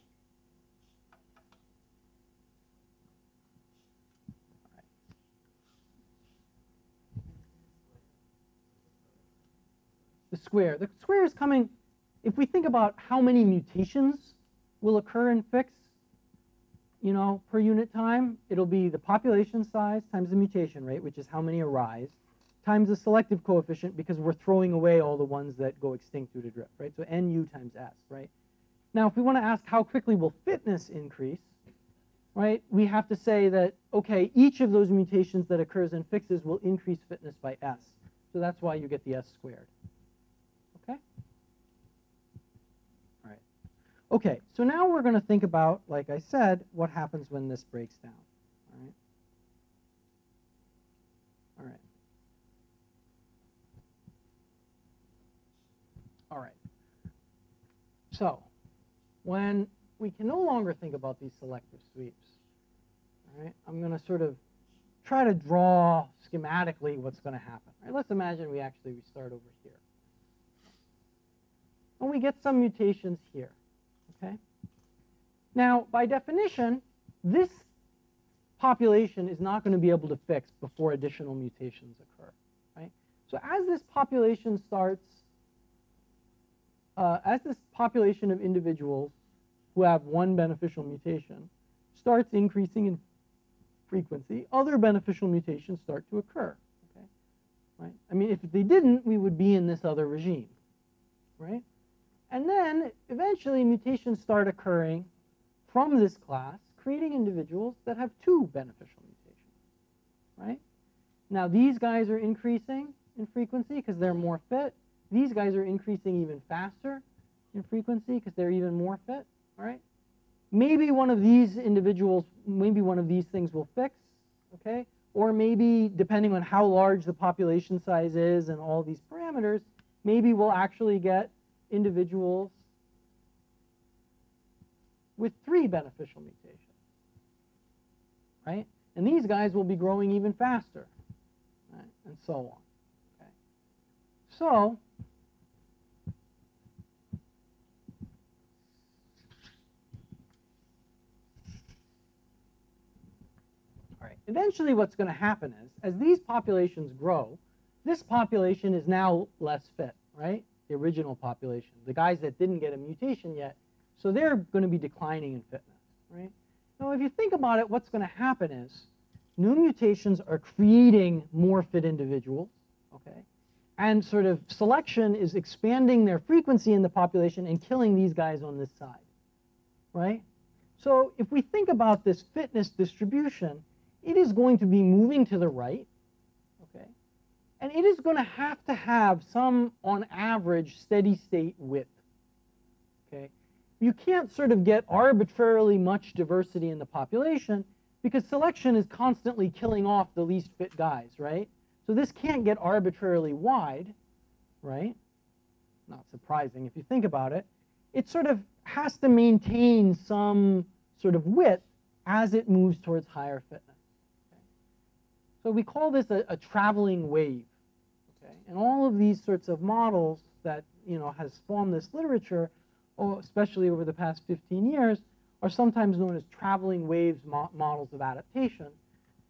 right. The square. The square is coming, if we think about how many mutations will occur in fix, per unit time, it'll be the population size times the mutation rate, which is how many arise, times the selective coefficient, because we're throwing away all the ones that go extinct due to drift, right? So NU times S, right? Now, if we want to ask how quickly will fitness increase, right, we have to say that, okay, each of those mutations that occurs in fixes will increase fitness by S. So that's why you get the S squared. Okay? All right. Okay, so now we're going to think about, like I said, what happens when this breaks down. All right? All right. All right. So when we can no longer think about these selective sweeps, all right, I'm going to sort of try to draw schematically what's going to happen. All right, let's imagine we start over here. And we get some mutations here. Okay. Now, by definition, this population is not going to be able to fix before additional mutations occur. Right? So as this population starts, as this population of individuals who have one beneficial mutation starts increasing in frequency, other beneficial mutations start to occur. Okay? Right? I mean, if they didn't, we would be in this other regime. Right? And then eventually mutations start occurring from this class, creating individuals that have two beneficial mutations. Right? Now these guys are increasing in frequency because they're more fit. These guys are increasing even faster in frequency because they're even more fit. All right? Maybe one of these individuals, maybe one of these things will fix, okay? Or maybe, depending on how large the population size is and all these parameters, maybe we'll actually get individuals with 3 beneficial mutations, right? And these guys will be growing even faster, right? And so on. Okay? So, eventually what's going to happen is, as these populations grow, this population is now less fit, right? The original population, the guys that didn't get a mutation yet, so they're going to be declining in fitness, right? Now, if you think about it, what's going to happen is new mutations are creating more fit individuals, okay? And sort of selection is expanding their frequency in the population and killing these guys on this side, right? So if we think about this fitness distribution, it is going to be moving to the right, okay? And it is going to have some, on average, steady state width, okay? You can't sort of get arbitrarily much diversity in the population because selection is constantly killing off the least fit guys, right? So this can't get arbitrarily wide, right? Not surprising if you think about it. It sort of has to maintain some sort of width as it moves towards higher fitness. So we call this a traveling wave, okay? And all of these sorts of models that, has spawned this literature, especially over the past 15 years, are sometimes known as traveling waves models of adaptation.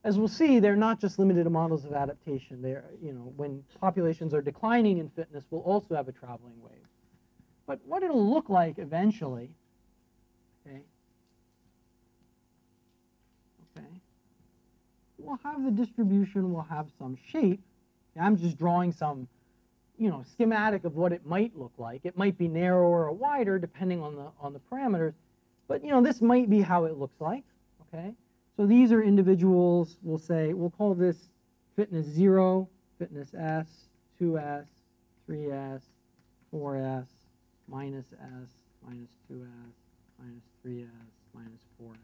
As we'll see, they're not just limited to models of adaptation. They're, when populations are declining in fitness, we'll also have a traveling wave. But what it'll look like eventually, okay? We'll have the distribution, we'll have some shape. I'm just drawing some, schematic of what it might look like. It might be narrower or wider depending on the parameters, but this might be how it looks like. Okay, so these are individuals. We'll call this fitness 0, fitness S, 2S, 3S, 4S, minus S, minus 2S, minus 3S, minus 4S.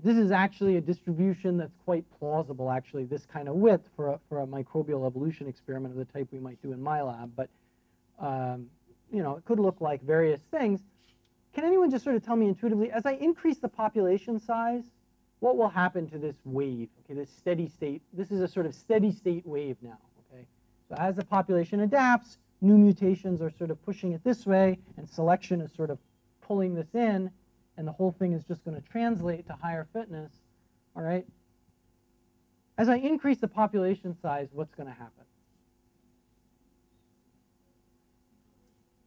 This is actually a distribution that's quite plausible, actually, this kind of width for a microbial evolution experiment of the type we might do in my lab. But, it could look like various things. Can anyone just sort of tell me intuitively, as I increase the population size, what will happen to this wave? Okay, this steady state. This is a sort of steady state wave now. Okay, so as the population adapts, new mutations are sort of pushing it this way, and selection is sort of pulling this in. And the whole thing is just going to translate to higher fitness, all right? As I increase the population size, what's going to happen?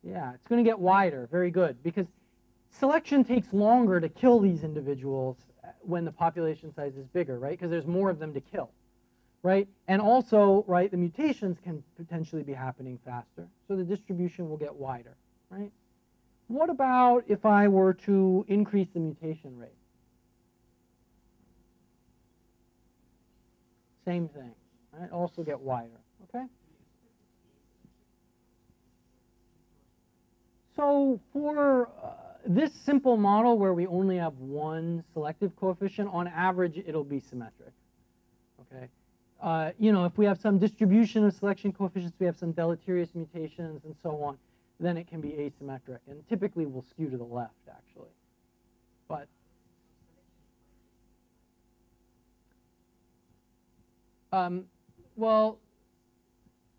Yeah, it's going to get wider. Very good. Because selection takes longer to kill these individuals when the population size is bigger, right? Because there's more of them to kill, right? And also, right, the mutations can potentially be happening faster. So the distribution will get wider, right? What about if I were to increase the mutation rate? Same thing, right? Also get wider, okay? So for this simple model where we only have one selective coefficient, on average, it'll be symmetric, okay? you know, if we have some distribution of selection coefficients, we have some deleterious mutations and so on, then it can be asymmetric. And typically will skew to the left, actually. But well,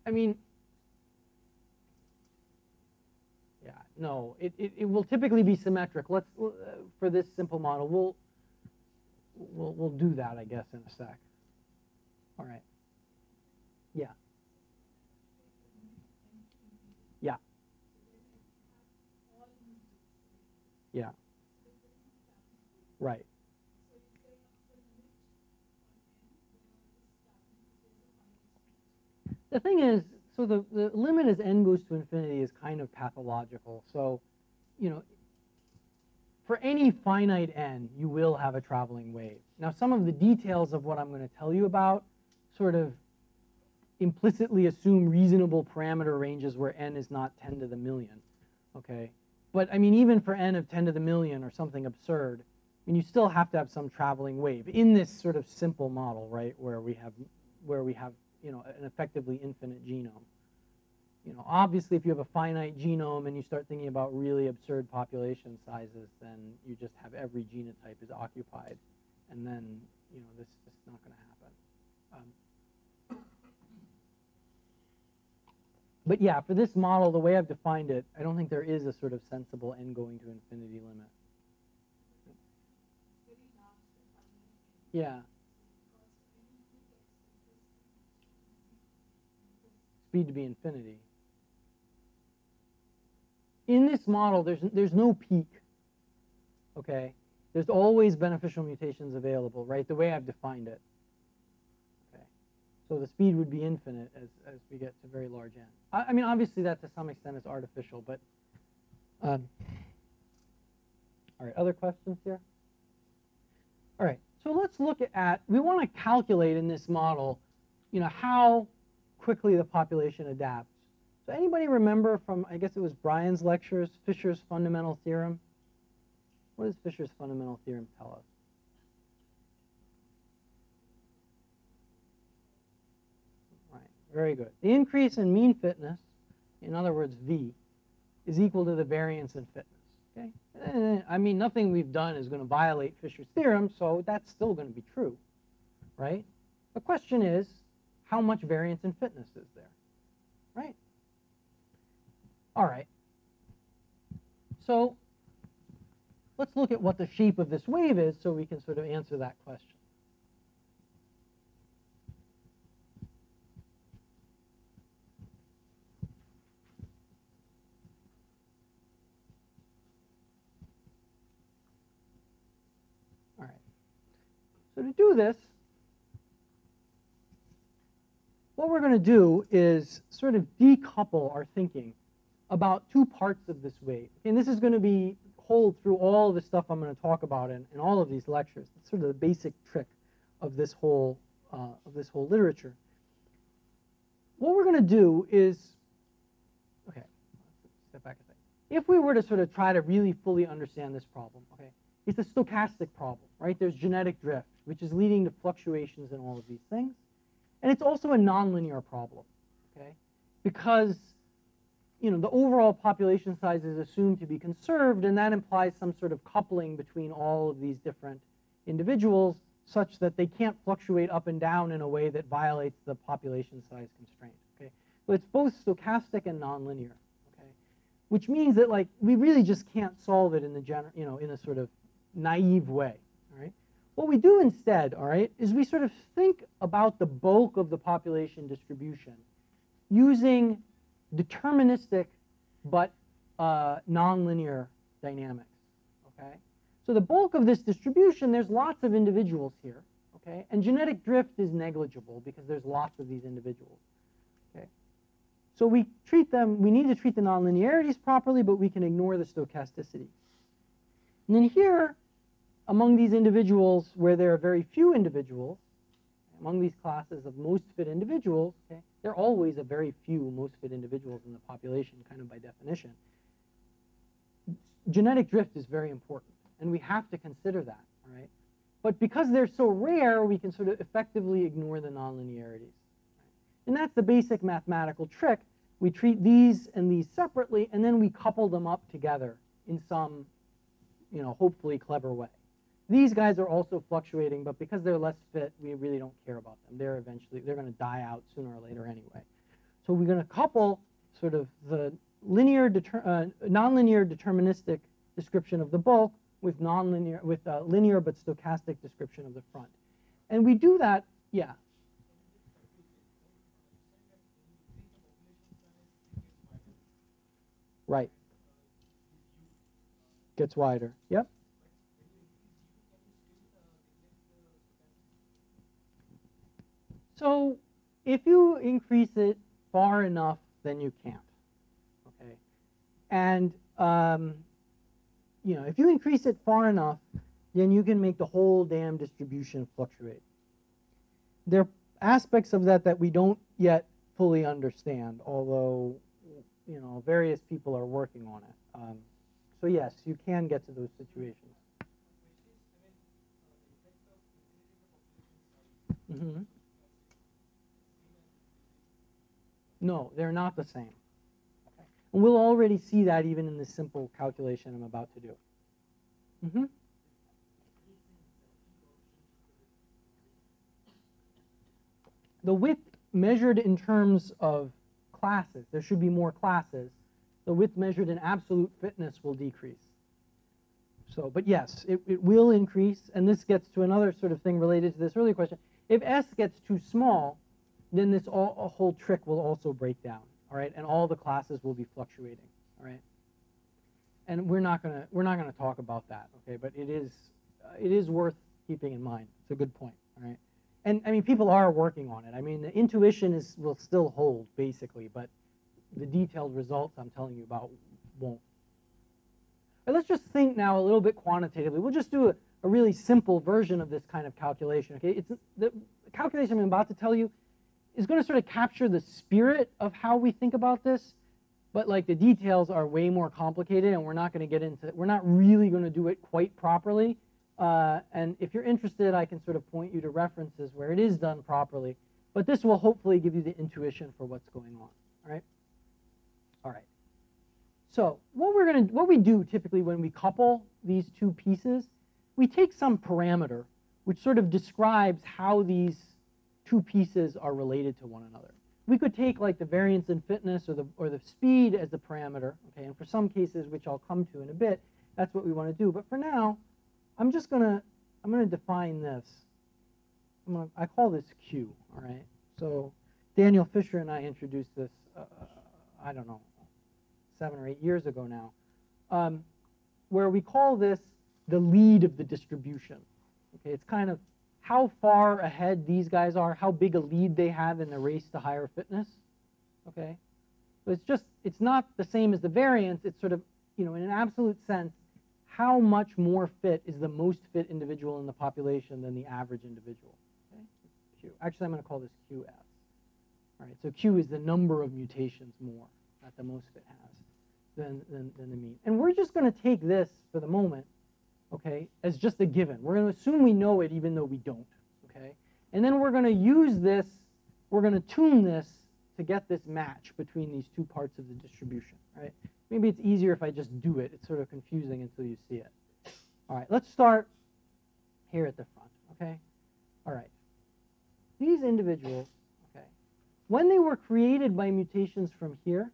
I mean, yeah, no, it will typically be symmetric. Let's for this simple model, we'll do that, I guess, in a sec. All right. Yeah. Yeah. Yeah. Right. The thing is, so the limit as n goes to infinity is kind of pathological. So, you know, for any finite n, you will have a traveling wave. Now, some of the details of what I'm going to tell you about sort of implicitly assume reasonable parameter ranges where n is not 10 to the million, okay? But, I mean, even for n of 10 to the million or something absurd, I mean, you still have to have some traveling wave in this sort of simple model, right, where we have, you know, an effectively infinite genome. You know, obviously, if you have a finite genome and you start thinking about really absurd population sizes, then you just have every genotype is occupied, and then, you know, this is not going to happen. But yeah, for this model, the way I've defined it, I don't think there is a sort of sensible n going to infinity limit. Yeah. Speed to be infinity. In this model, there's no peak, okay? There's always beneficial mutations available, right? The way I've defined it. Okay. So the speed would be infinite as we get to very large n. I mean, obviously that to some extent is artificial, but all right, other questions here? All right, so let's look at, we want to calculate in this model, you know, how quickly the population adapts. So anybody remember from, I guess it was Brian's lectures, Fisher's fundamental theorem? What does Fisher's fundamental theorem tell us? Right, very good. The increase in mean fitness, in other words, V, is equal to the variance in fitness. Okay? I mean, nothing we've done is going to violate Fisher's theorem, so that's still going to be true, right? The question is, how much variance in fitness is there, right? All right. So let's look at what the shape of this wave is so we can sort of answer that question. All right. So to do this, what we're going to do is sort of decouple our thinking about two parts of this wave. And this is going to hold through all of the stuff I'm going to talk about in all of these lectures. It's sort of the basic trick of this whole literature. What we're going to do is, okay, step back a second. If we were to sort of try to really fully understand this problem, okay, it's a stochastic problem, right? There's genetic drift, which is leading to fluctuations in all of these things. And it's also a nonlinear problem, okay? Because, you know, the overall population size is assumed to be conserved, and that implies some sort of coupling between all of these different individuals such that they can't fluctuate up and down in a way that violates the population size constraint, okay? So it's both stochastic and nonlinear, okay? Which means that, like, we really just can't solve it in the in a sort of naive way, all right? What we do instead, all right, is we sort of think about the bulk of the population distribution using deterministic but nonlinear dynamics, okay? So the bulk of this distribution, there's lots of individuals here, okay? And genetic drift is negligible because there's lots of these individuals, okay? So we need to treat the nonlinearities properly, but we can ignore the stochasticity. And then here, among these individuals where there are very few individuals, among these classes of most fit individuals, okay, there are always a very few most fit individuals in the population, kind of by definition. Genetic drift is very important, and we have to consider that, all right? But because they're so rare, we can sort of effectively ignore the nonlinearities. And that's the basic mathematical trick. We treat these and these separately, and then we couple them up together in some, hopefully clever way. These guys are also fluctuating, but because they're less fit, we really don't care about them. They're going to die out sooner or later anyway. So we're going to couple sort of the nonlinear deterministic description of the bulk with linear but stochastic description of the front. And we do that, yeah. Right. Gets wider. Yep. So if you increase it far enough, then you can't. Okay. And if you increase it far enough, then you can make the whole damn distribution fluctuate. There are aspects of that we don't yet fully understand, although various people are working on it. So yes, you can get to those situations. Mm-hmm. No, they're not the same. Okay. And we'll already see that even in this simple calculation I'm about to do. Mm-hmm. The width measured in terms of classes, there should be more classes. The width measured in absolute fitness will decrease. So, but yes, it will increase, and this gets to another sort of thing related to this earlier question. If S gets too small, then this a whole trick will also break down, all right, and all the classes will be fluctuating, all right. And we're not gonna talk about that, okay, but it is worth keeping in mind. It's a good point, all right. And I mean, people are working on it. I mean, the intuition will still hold basically, but the detailed results I'm telling you about won't. But let's just think now a little bit quantitatively. We'll just do a really simple version of this kind of calculation. Okay, it's the calculation I'm about to tell you is going to sort of capture the spirit of how we think about this, but like the details are way more complicated, and we're not going to get into. We're not really going to do it quite properly. And if you're interested, I can sort of point you to references where it is done properly. But this will hopefully give you the intuition for what's going on. All right. All right. So what we do typically when we couple these two pieces, we take some parameter which sort of describes how these two pieces are related to one another. We could take like the variance in fitness or the speed as the parameter, okay, and for some cases, which I'll come to in a bit, that's what we want to do. But for now, I'm gonna define this. I call this Q, all right? So Daniel Fisher and I introduced this, I don't know, 7 or 8 years ago now, where we call this the lead of the distribution. Okay, it's kind of how far ahead these guys are, how big a lead they have in the race to higher fitness. Okay, but it's not the same as the variance. It's sort of, in an absolute sense, how much more fit is the most fit individual in the population than the average individual. Okay, Q. Actually, I'm going to call this QS. All right, so Q is the number of mutations more that the most fit has than the mean. And we're just going to take this for the moment, okay, as just a given. We're going to assume we know it even though we don't, okay? And then we're going to use this, we're going to tune this to get this match between these two parts of the distribution, right? Maybe it's easier if I just do it. It's sort of confusing until you see it. All right, let's start here at the front, okay? All right. These individuals, okay, when they were created by mutations from here,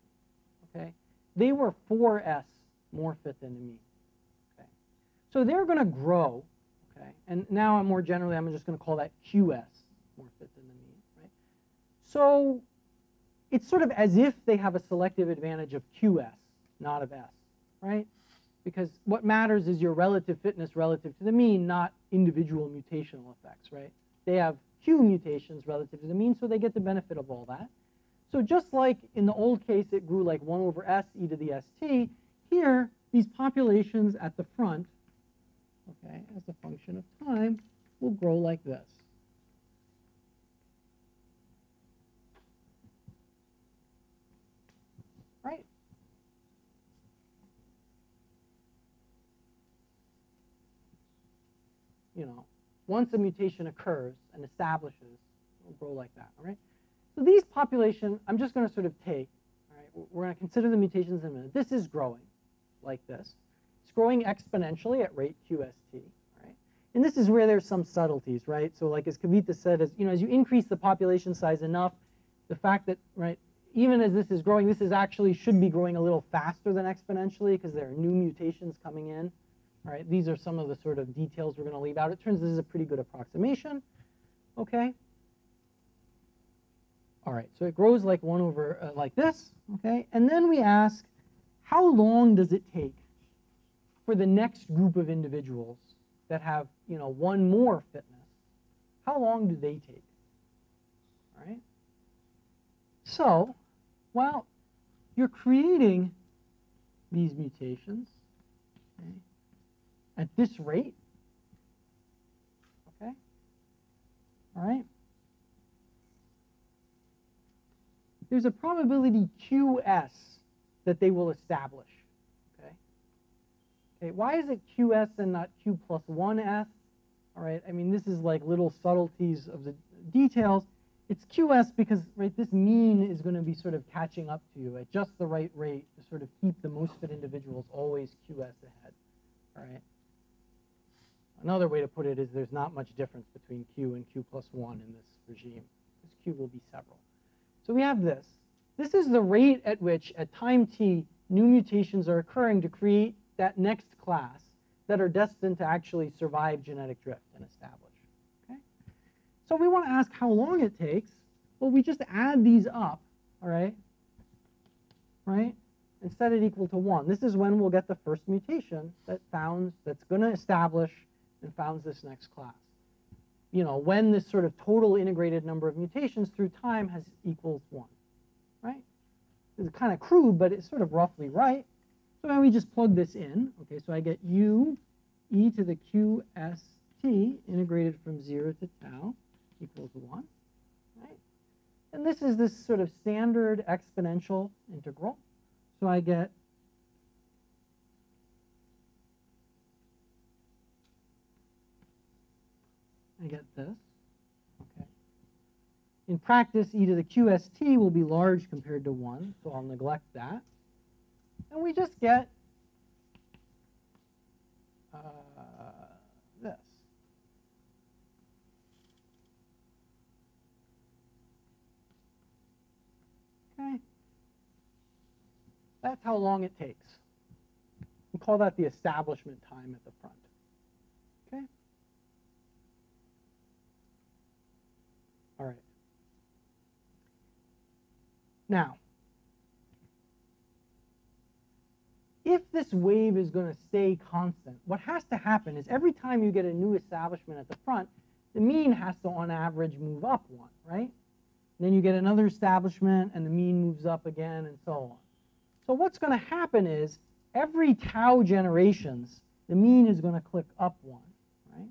okay, they were 4S more fit than the mean. Okay, so they're going to grow. Okay, and now more generally, I'm just going to call that QS more fit than the mean. Right. So it's sort of as if they have a selective advantage of QS, not of S. Right, because what matters is your relative fitness relative to the mean, not individual mutational effects. Right, they have Q mutations relative to the mean, so they get the benefit of all that. So just like in the old case, it grew like 1 over S e to the st, here, these populations at the front, okay, as a function of time, will grow like this. Right? once a mutation occurs and establishes, it'll grow like that, all right? So these population, I'm just going to sort of take, all right, we're going to consider the mutations in a minute. This is growing like this. It's growing exponentially at rate QST, right? And this is where there's some subtleties, right? So like as Kavita said, as you increase the population size enough, the fact that, right, even as this is growing, this is actually should be growing a little faster than exponentially because there are new mutations coming in. All right, these are some of the sort of details we're going to leave out. It turns out this is a pretty good approximation. Okay. All right, so it grows like 1 over like this. Okay, and then we ask, how long does it take for the next group of individuals that have one more fitness? How long do they take? All right. So, well, you're creating these mutations, okay, at this rate, okay, all right. There's a probability QS that they will establish, okay. Okay, why is it QS and not Q plus 1S? All right, I mean, this is like little subtleties of the details. It's QS because, right, this mean is going to be sort of catching up to you at just the right rate to sort of keep the most fit individuals always QS ahead, all right? Another way to put it is there's not much difference between Q and Q plus 1 in this regime, because Q will be several. So we have this. This is the rate at which, at time t, new mutations are occurring to create that next class that are destined to actually survive genetic drift and establish. So we want to ask how long it takes. Well, we just add these up, all right? Right? And set it equal to 1. This is when we'll get the first mutation that's going to establish and founds this next class. When this sort of total integrated number of mutations through time has equals 1, right? This is kind of crude, but it's sort of roughly right. So then we just plug this in. Okay, so I get U e to the QST integrated from 0 to tau equals 1, right? And this is this sort of standard exponential integral. So I get this, okay. In practice, e to the QST will be large compared to 1, so I'll neglect that. And we just get this. Okay. That's how long it takes. We call that the establishment time at the front. Okay? All right. Now, if this wave is going to stay constant, what has to happen is every time you get a new establishment at the front, the mean has to, on average, move up 1, right? And then you get another establishment, and the mean moves up again, and so on. So what's going to happen is every tau generations, the mean is going to click up 1, right?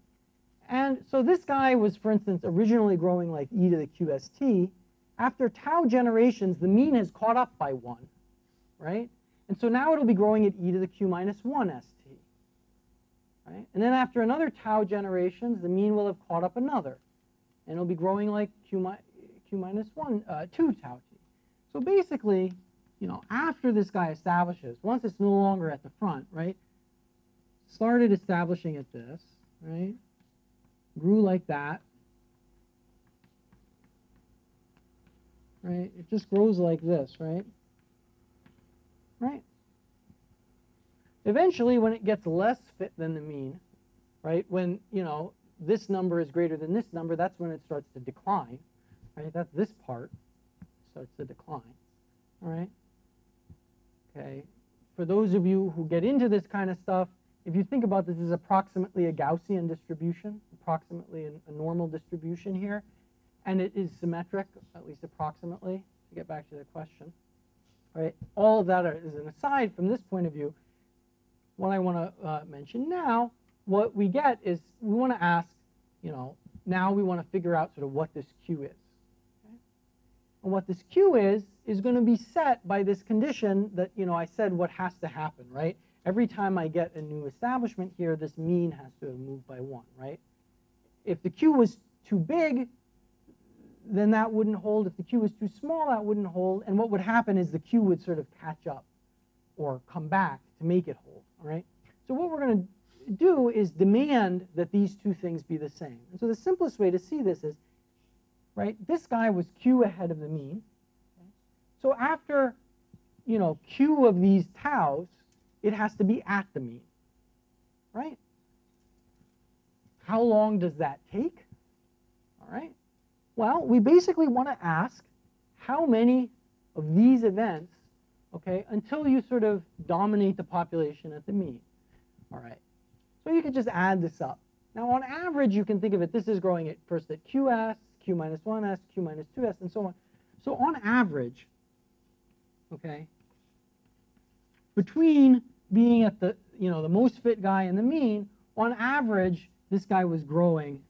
And so this guy was, for instance, originally growing like e to the QST. After tau generations, the mean has caught up by 1, right? And so now it'll be growing at e to the q minus 1 st, right? And then after another tau generations, the mean will have caught up another, and it'll be growing like q minus 2 tau t. So basically, after this guy establishes, once it's no longer at the front, right? Started establishing at this, right? Grew like that, right? It just grows like this, right? Right? Eventually, when it gets less fit than the mean, right? When, this number is greater than this number, that's when it starts to decline, right? That's this part starts to decline, all right? Okay. For those of you who get into this kind of stuff, if you think about this as approximately a Gaussian distribution, approximately a normal distribution here, and it is symmetric, at least approximately, to get back to the question. Right? All of that is an aside from this point of view. What I want to mention now, what we get is we want to ask, now we want to figure out sort of what this Q is. Okay? And what this Q is going to be set by this condition that, I said what has to happen, right? Every time I get a new establishment here, this mean has to move by 1, right? If the Q was too big, then that wouldn't hold. If the Q was too small, that wouldn't hold. And what would happen is the Q would sort of catch up or come back to make it hold. All right? So what we're going to do is demand that these two things be the same. And so the simplest way to see this is, right, this guy was Q ahead of the mean. Okay? So after, you know, Q of these taus, it has to be at the mean, right? How long does that take? All right. Well, we basically want to ask how many of these events, okay, until you sort of dominate the population at the mean. All right. So you can just add this up. Now, on average, you can think of it, this is growing at first at QS, Q minus 1S, Q minus 2S, and so on. So on average, okay, between being at the, you know, the most fit guy and the mean, on average, this guy was growing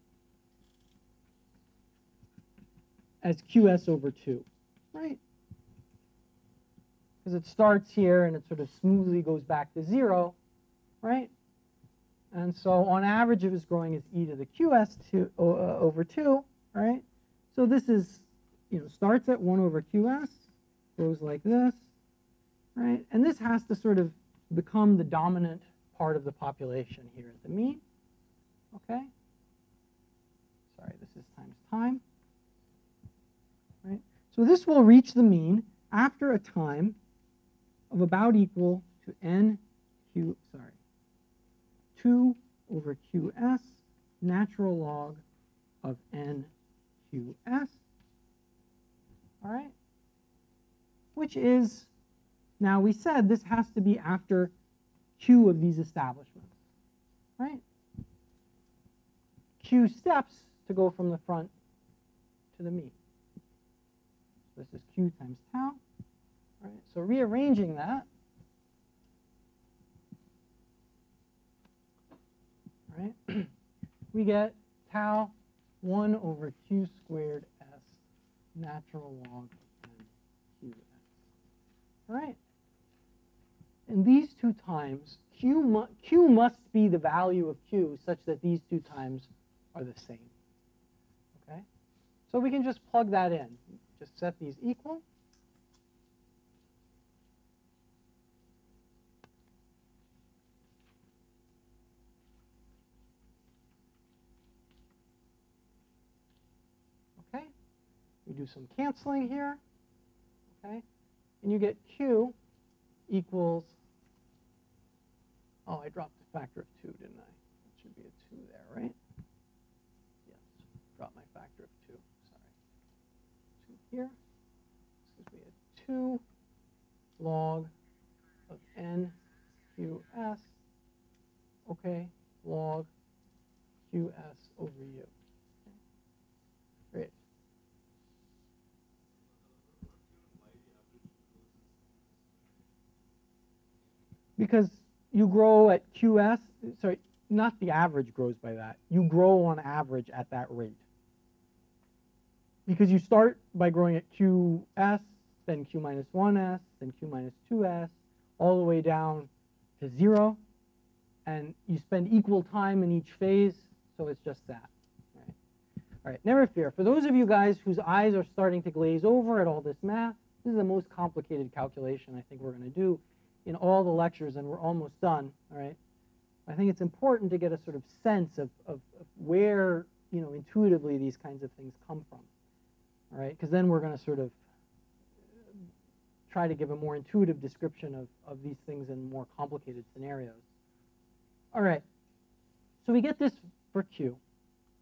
as QS over 2, right? Because it starts here and it sort of smoothly goes back to 0, right? And so on average, it was growing as e to the QS over 2, right? So this is, you know, starts at 1 over QS, goes like this, right? And this has to sort of become the dominant part of the population here at the mean, okay? Sorry, this is times time, right? So this will reach the mean after a time of about equal to NQ, 2 over QS natural log of NQS, all right? Which is, now we said this has to be after Q of these establishments, right? Q steps to go from the front to the mean. This is Q times tau, right? So rearranging that, right, we get tau 1 over Q squared S natural log of NQS. All right? And these two times, Q must be the value of Q such that these two times are the same. Okay? So we can just plug that in. Just set these equal. Okay? We do some canceling here. Okay? And you get Q equals, oh, I dropped a factor of 2, didn't I? That should be a 2 there, right? Yes, drop my factor of 2, sorry. 2 here, this gives me a 2 log of NQS, okay, log QS over U. Okay. Great. Because you grow at QS, sorry, not the average grows by that. You grow on average at that rate. Because you start by growing at QS, then Q minus 1S, then Q minus 2S, all the way down to 0. And you spend equal time in each phase, so it's just that. Right? All right, never fear. For those of you guys whose eyes are starting to glaze over at all this math, this is the most complicated calculation I think we're going to do in all the lectures, and we're almost done, all right? I think it's important to get a sort of sense of where, you know, intuitively these kinds of things come from, all right? Because then we're going to sort of try to give a more intuitive description of these things in more complicated scenarios. All right, so we get this for Q,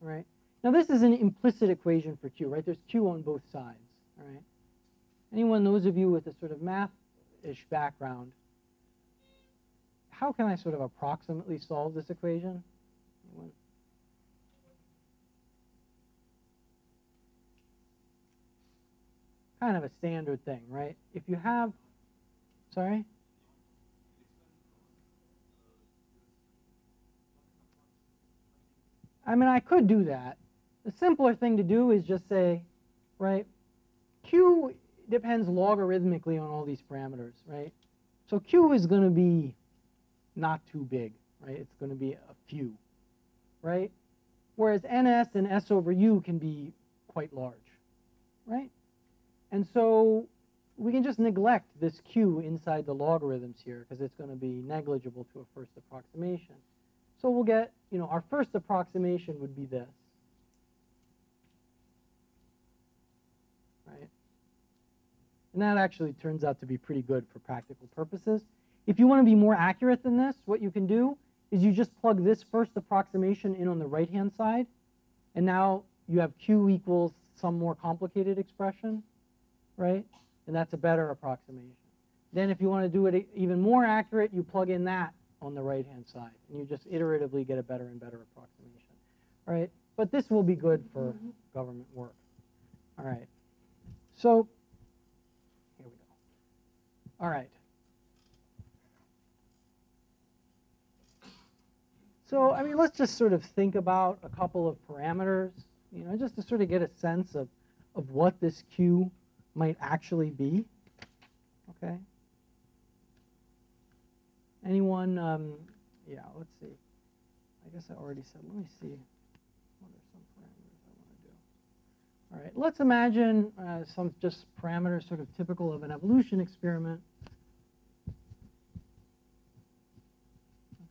all right? Now this is an implicit equation for Q, right? There's Q on both sides, all right? Anyone, those of you with a sort of math-ish background, how can I sort of approximately solve this equation? Anyone? Kind of a standard thing, right? If you have, sorry? I mean, I could do that. The simpler thing to do is just say, right, Q depends logarithmically on all these parameters, right? So Q is going to be not too big, right? It's going to be a few, right? whereas ns and s over u can be quite large, right? And so we can just neglect this q inside the logarithms here because it's going to be negligible to a first approximation. So we'll get, our first approximation would be this, right? And that actually turns out to be pretty good for practical purposes. If you want to be more accurate than this, what you can do is you just plug this first approximation in on the right-hand side, and now you have q equals some more complicated expression, right? And that's a better approximation. Then if you want to do it even more accurate, you plug in that on the right-hand side, and you just iteratively get a better and better approximation, right? But this will be good for government work. All right. So here we go. All right. So, I mean, let's just sort of think about a couple of parameters, just to sort of get a sense of what this Q might actually be. Okay. Anyone? Yeah, let's see. I guess I already said, let me see. What are some parameters I want to do? All right, let's imagine some just parameters sort of typical of an evolution experiment.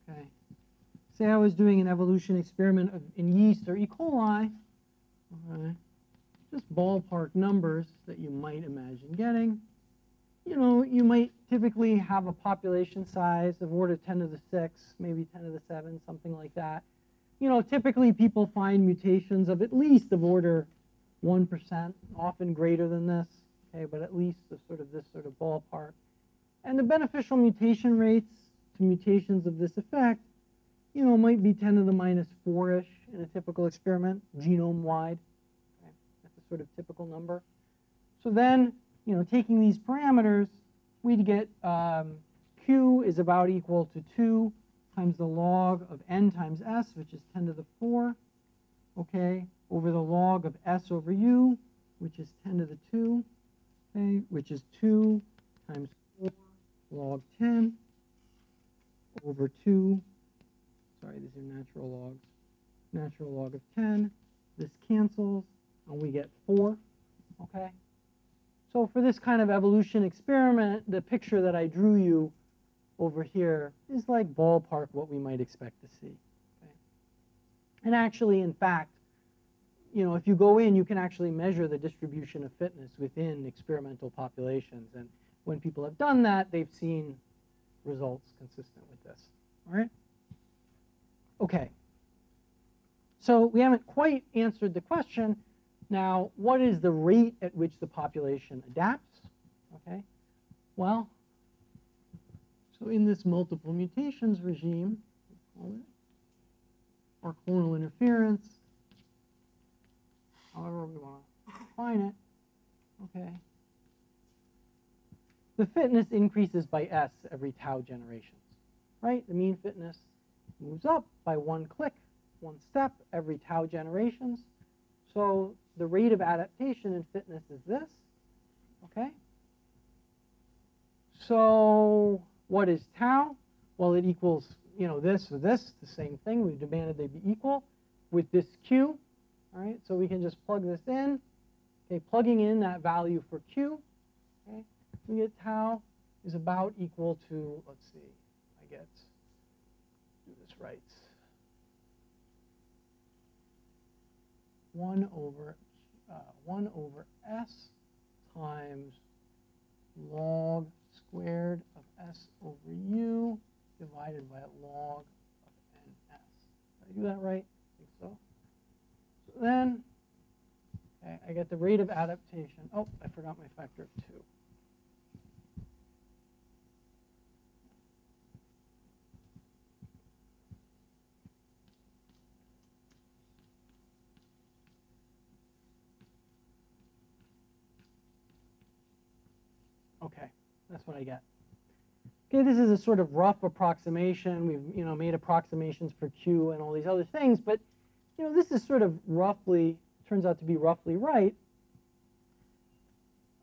Okay. Say I was doing an evolution experiment in yeast or E. coli. Okay. Just ballpark numbers that you might imagine getting. You might typically have a population size of order 10 to the 6, maybe 10 to the 7, something like that. Typically people find mutations of at least of order 1%, often greater than this, okay, but at least this sort of ballpark. And the beneficial mutation rates to mutations of this effect, might be 10 to the minus 4-ish in a typical experiment, genome-wide. Okay? That's a sort of typical number. So then, taking these parameters, we'd get Q is about equal to 2 times the log of n times s, which is 10 to the 4, okay, over the log of s over u, which is 10 to the 2, okay, which is 2 times 4 log 10 over 2. Sorry, these are natural logs. Natural log of 10. This cancels, and we get 4, okay? So for this kind of evolution experiment, the picture that I drew you over here is like ballpark what we might expect to see. Okay? And actually, in fact, if you go in, you can actually measure the distribution of fitness within experimental populations. And when people have done that, they've seen results consistent with this. All right? Okay. So we haven't quite answered the question. Now, what is the rate at which the population adapts? Okay. Well, so in this multiple mutations regime, or clonal interference, however we want to define it, okay, the fitness increases by S every tau generations, right? The mean fitness moves up by 1 click, 1 step every tau generations. So the rate of adaptation in fitness is this, okay? So what is tau? Well, it equals, this or this, the same thing. We demanded they be equal with this Q, all right? So we can just plug this in, okay, plugging in that value for Q, okay? We get tau is about equal to, let's see, I get, do this right, 1 over S times log squared of S over U divided by log of NS. Did I do that right? I think so. So then, okay, I get the rate of adaptation. Oh, I forgot my factor of 2. Okay, that's what I get. Okay, this is a sort of rough approximation. We've made approximations for Q and all these other things, but this is sort of roughly, turns out to be roughly right.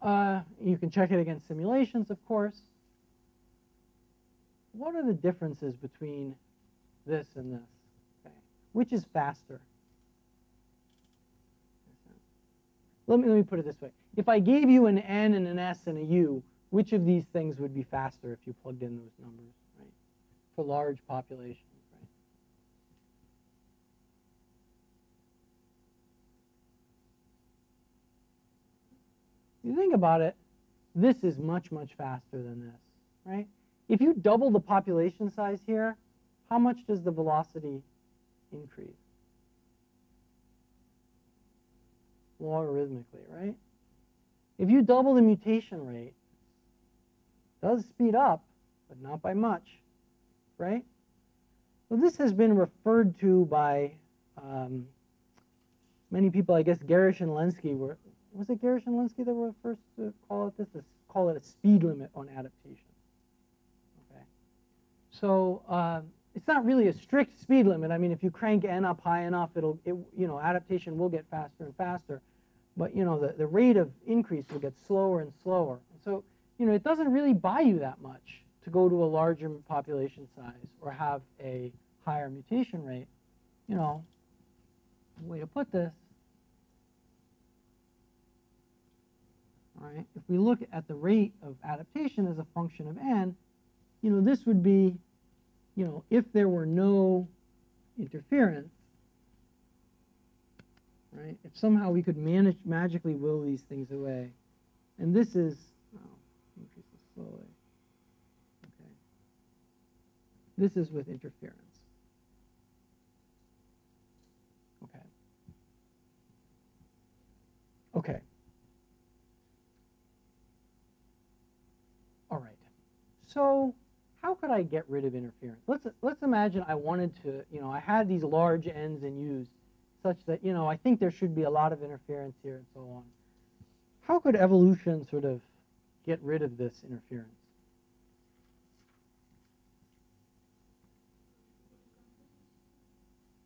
You can check it against simulations, of course. What are the differences between this and this? Okay. Which is faster? let me put it this way. If I gave you an N and an S and a U, which of these things would be faster if you plugged in those numbers, right? For large populations, right? You think about it, this is much, much faster than this, right? If you double the population size here, how much does the velocity increase? Logarithmically, right? If you double the mutation rate, it does speed up, but not by much, right? So this has been referred to by many people. I guess Garish and Lenski were, was it Garish and Lenski that were first to call it this? Let's call it a speed limit on adaptation. Okay. So it's not really a strict speed limit. I mean, if you crank n up high enough, adaptation will get faster and faster. But, the rate of increase will get slower and slower. And so, it doesn't really buy you that much to go to a larger population size or have a higher mutation rate. The way to put this, all right, if we look at the rate of adaptation as a function of n, this would be, if there were no interference, right? If somehow we could magically will these things away, and this is, increase this slowly. Okay. This is with interference. Okay. Okay. All right. So how could I get rid of interference? Let's imagine I wanted to, I had these large N's and U's such that, I think there should be a lot of interference here and so on. How could evolution sort of get rid of this interference?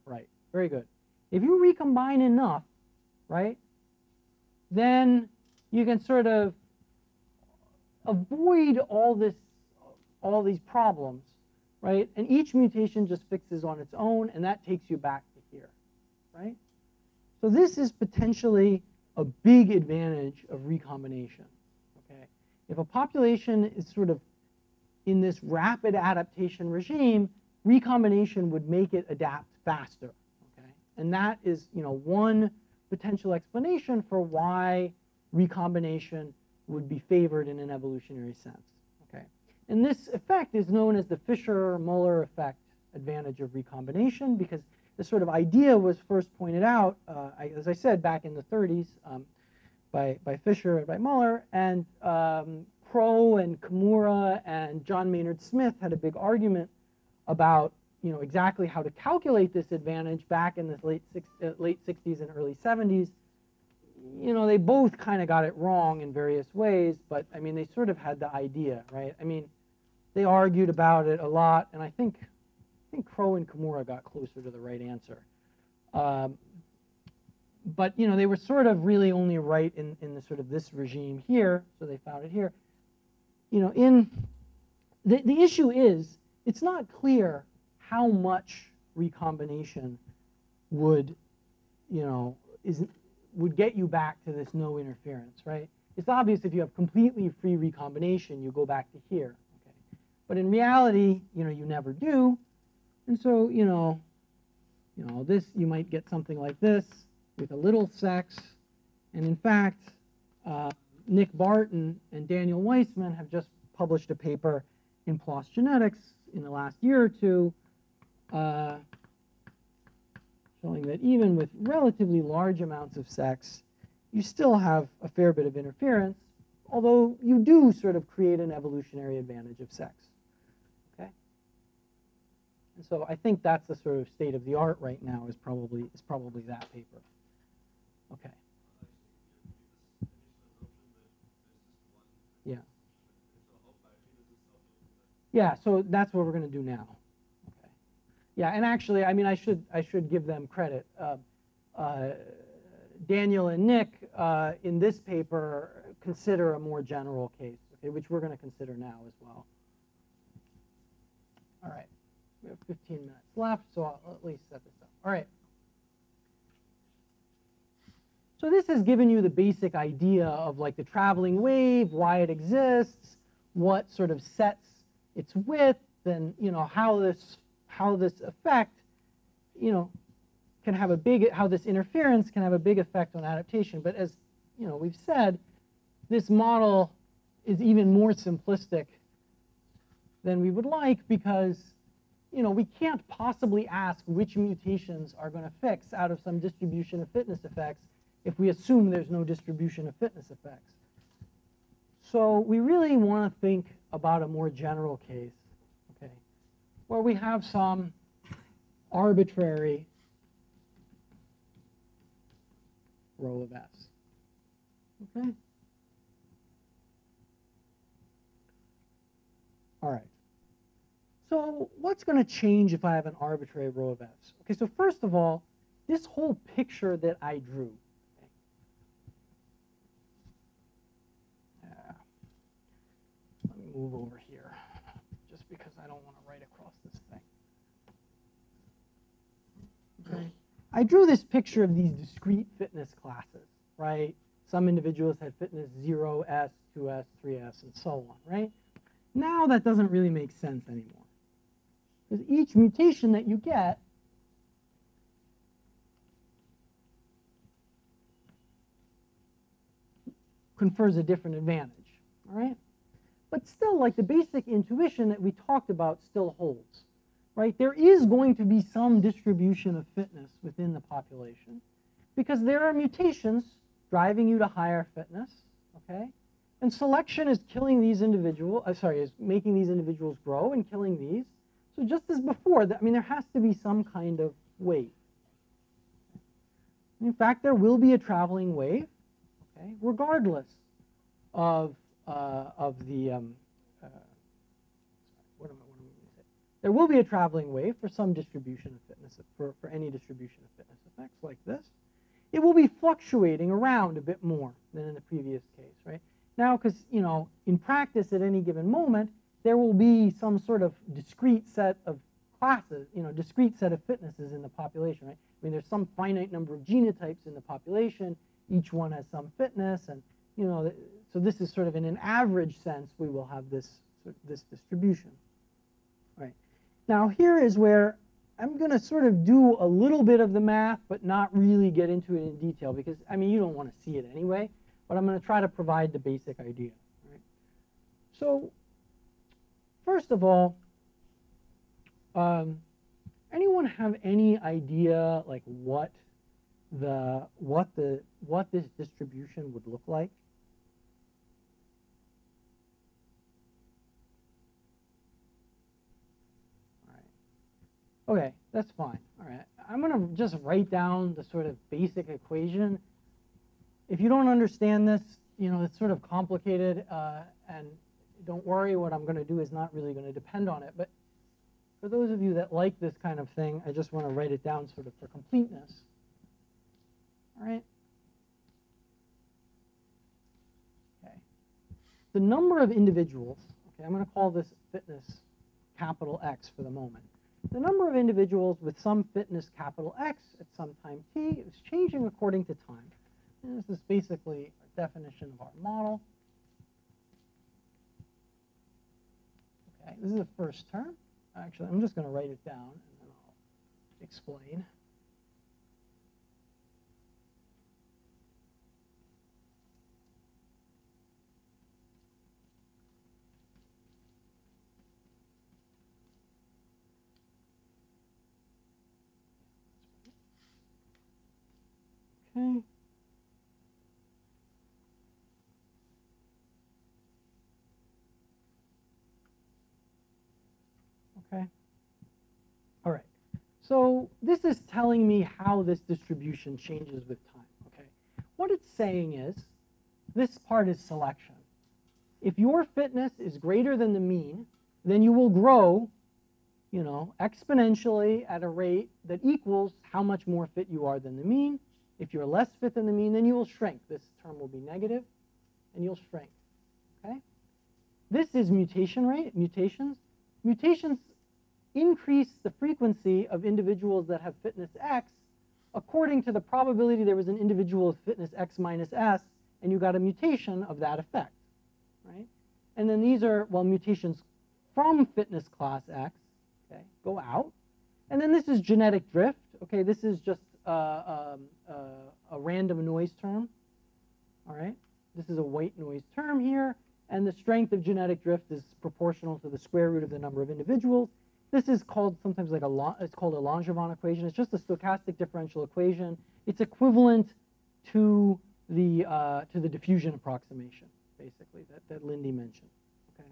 Right, very good. If you recombine enough, right, then you can sort of avoid all these problems, right? And each mutation just fixes on its own, and that takes you back to here, right? So this is potentially a big advantage of recombination, okay? If a population is sort of in this rapid adaptation regime, recombination would make it adapt faster, okay? And that is, one potential explanation for why recombination would be favored in an evolutionary sense, okay? And this effect is known as the Fisher-Muller effect advantage of recombination, because the sort of idea was first pointed out, as I said, back in the 30s by Fisher and by Muller, and Crow and Kimura and John Maynard Smith had a big argument about exactly how to calculate this advantage back in the late 60s and early 70s. They both kind of got it wrong in various ways, but I mean, they sort of had the idea, right? I mean, they argued about it a lot, and I think Crow and Kimura got closer to the right answer. But they were sort of really only right in the sort of this regime here, so they found it here. In the issue is, it's not clear how much recombination would get you back to this no interference, right? It's obvious if you have completely free recombination, you go back to here, okay? But in reality, you never do. And so, this, you might get something like this with a little sex. And in fact, Nick Barton and Daniel Weissman have just published a paper in PLOS Genetics in the last year or two, showing that even with relatively large amounts of sex, you still have a fair bit of interference, although you do sort of create an evolutionary advantage of sex. Okay? And so I think that's the sort of state of the art right now is probably that paper. Okay. Yeah. Yeah, so that's what we're going to do now. Okay. Yeah, and actually, I mean, I should give them credit. Daniel and Nick in this paper consider a more general case, okay, which we're going to consider now as well. All right, we have 15 minutes left, so I'll at least set this up. All right. So this has given you the basic idea of like the traveling wave, why it exists, what sort of sets its width, and how this effect can have a big, how this interference can have a big effect on adaptation. But as we've said, this model is even more simplistic than we would like, because we can't possibly ask which mutations are going to fix out of some distribution of fitness effects if we assume there's no distribution of fitness effects. So we really want to think about a more general case, okay, where we have some arbitrary row of S. Okay? All right. So what's going to change if I have an arbitrary row of S? Okay, so first of all, this whole picture that I drew. Let me move over here, just because I don't want to write across this thing. Okay. I drew this picture of these discrete fitness classes, right? Some individuals had fitness 0S, 2S, 3S, and so on, right? Now that doesn't really make sense anymore, because each mutation that you get confers a different advantage, all right? But still, like, the basic intuition that we talked about still holds, right? There is going to be some distribution of fitness within the population, because there are mutations driving you to higher fitness, okay? And selection is killing these individuals, is making these individuals grow and killing these. So just as before, there has to be some kind of wave. In fact, there will be a traveling wave, okay, regardless of the what am I going to say? There will be a traveling wave for some distribution of fitness, for any distribution of fitness effects like this. It will be fluctuating around a bit more than in the previous case, right? Now, because in practice at any given moment, there will be some sort of discrete set of classes, discrete set of fitnesses in the population, right? There's some finite number of genotypes in the population. Each one has some fitness, and so this is sort of in an average sense, we will have this distribution. Right. Now here is where I'm going to sort of do a little bit of the math, but not really get into it in detail, because you don't want to see it anyway. But I'm going to try to provide the basic idea. Right? So first of all, anyone have any idea like what this distribution would look like? All right. Okay, that's fine. All right. I'm going to just write down the sort of basic equation. If you don't understand this, it's sort of complicated, and don't worry, what I'm going to do is not really going to depend on it. But for those of you that like this kind of thing, I just want to write it down sort of for completeness. All right. Okay. The number of individuals, okay, I'm going to call this fitness capital X for the moment. The number of individuals with some fitness capital X at some time t is changing according to time. And this is basically a definition of our model. Okay, this is the first term. Actually, I'm just going to write it down, and then I'll explain. Okay. Okay. All right. So this is telling me how this distribution changes with time. Okay. What it's saying is, this part is selection. If your fitness is greater than the mean, then you will grow, exponentially at a rate that equals how much more fit you are than the mean. If you're less fit than the mean, then you will shrink. This term will be negative, and you'll shrink. Okay. This is mutation rate. Mutations increase the frequency of individuals that have fitness X according to the probability there was an individual with fitness X minus S, and you got a mutation of that effect, right? And then these are, well, mutations from fitness class X, okay, go out. And then this is genetic drift, okay? This is just a random noise term, all right? This is a white noise term here, and the strength of genetic drift is proportional to the square root of the number of individuals. This is called sometimes like it's called a Langevin equation. It's just a stochastic differential equation. It's equivalent to the diffusion approximation, basically, that Lindy mentioned. Okay.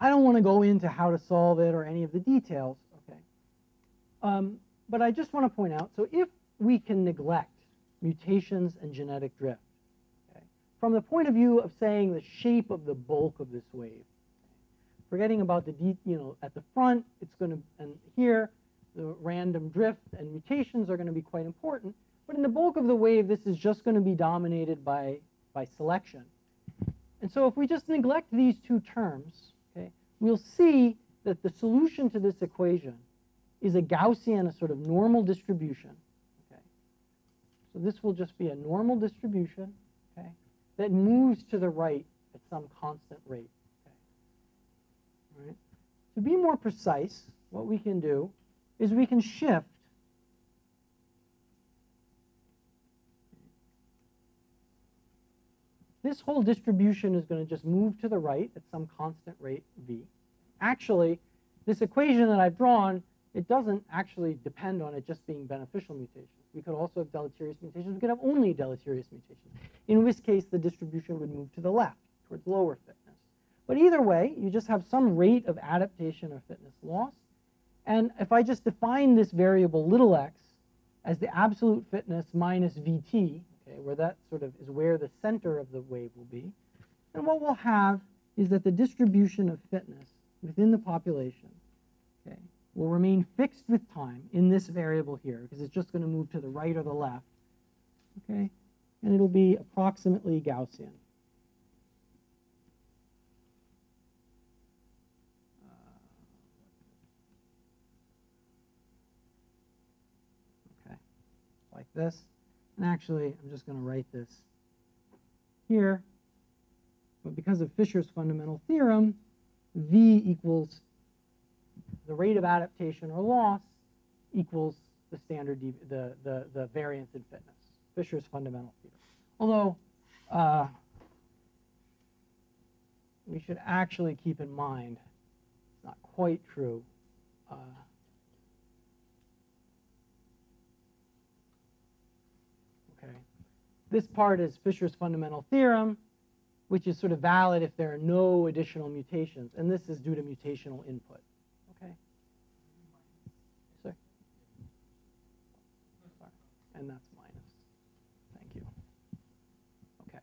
I don't want to go into how to solve it or any of the details. Okay. But I just want to point out, so if we can neglect mutations and genetic drift, okay, from the point of view of saying the shape of the bulk of this wave, forgetting about the, at the front, it's going to, and here, the random drift and mutations are going to be quite important. But in the bulk of the wave, this is just going to be dominated by selection. And so if we just neglect these two terms, okay, we'll see that the solution to this equation is a Gaussian, a sort of normal distribution. Okay. So this will just be a normal distribution, okay, that moves to the right at some constant rate. Right. To be more precise, what we can do is we can shift this whole distribution is going to just move to the right at some constant rate v. Actually, this equation that I've drawn, it doesn't actually depend on it just being beneficial mutations. We could also have deleterious mutations. We could have only deleterious mutations, in which case the distribution would move to the left, towards lower fitness. But either way, you just have some rate of adaptation or fitness loss. And if I just define this variable little x as the absolute fitness minus Vt, okay, where that sort of is where the center of the wave will be, then what we'll have is that the distribution of fitness within the population, okay, will remain fixed with time in this variable here, because it's just going to move to the right or the left, okay, and it'll be approximately Gaussian. Like this. And actually, I'm just going to write this here. But because of Fisher's fundamental theorem, V equals the rate of adaptation or loss equals the standard, the variance in fitness. Fisher's fundamental theorem. Although, we should actually keep in mind, it's not quite true. This part is Fisher's fundamental theorem, which is sort of valid if there are no additional mutations. And this is due to mutational input. Okay? Sorry. And that's minus. Thank you. Okay.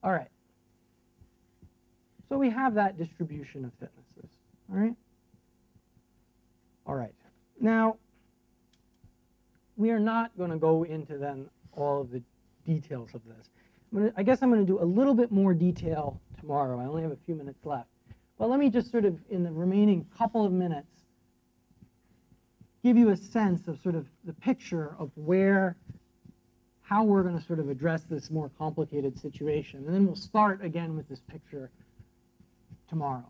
All right. So we have that distribution of fitnesses. All right? All right. Now, we are not going to go into then all of the details of this. I guess I'm going to do a little bit more detail tomorrow. I only have a few minutes left. But let me just sort of, in the remaining couple of minutes, give you a sense of sort of the picture of how we're going to sort of address this more complicated situation. And then we'll start again with this picture tomorrow.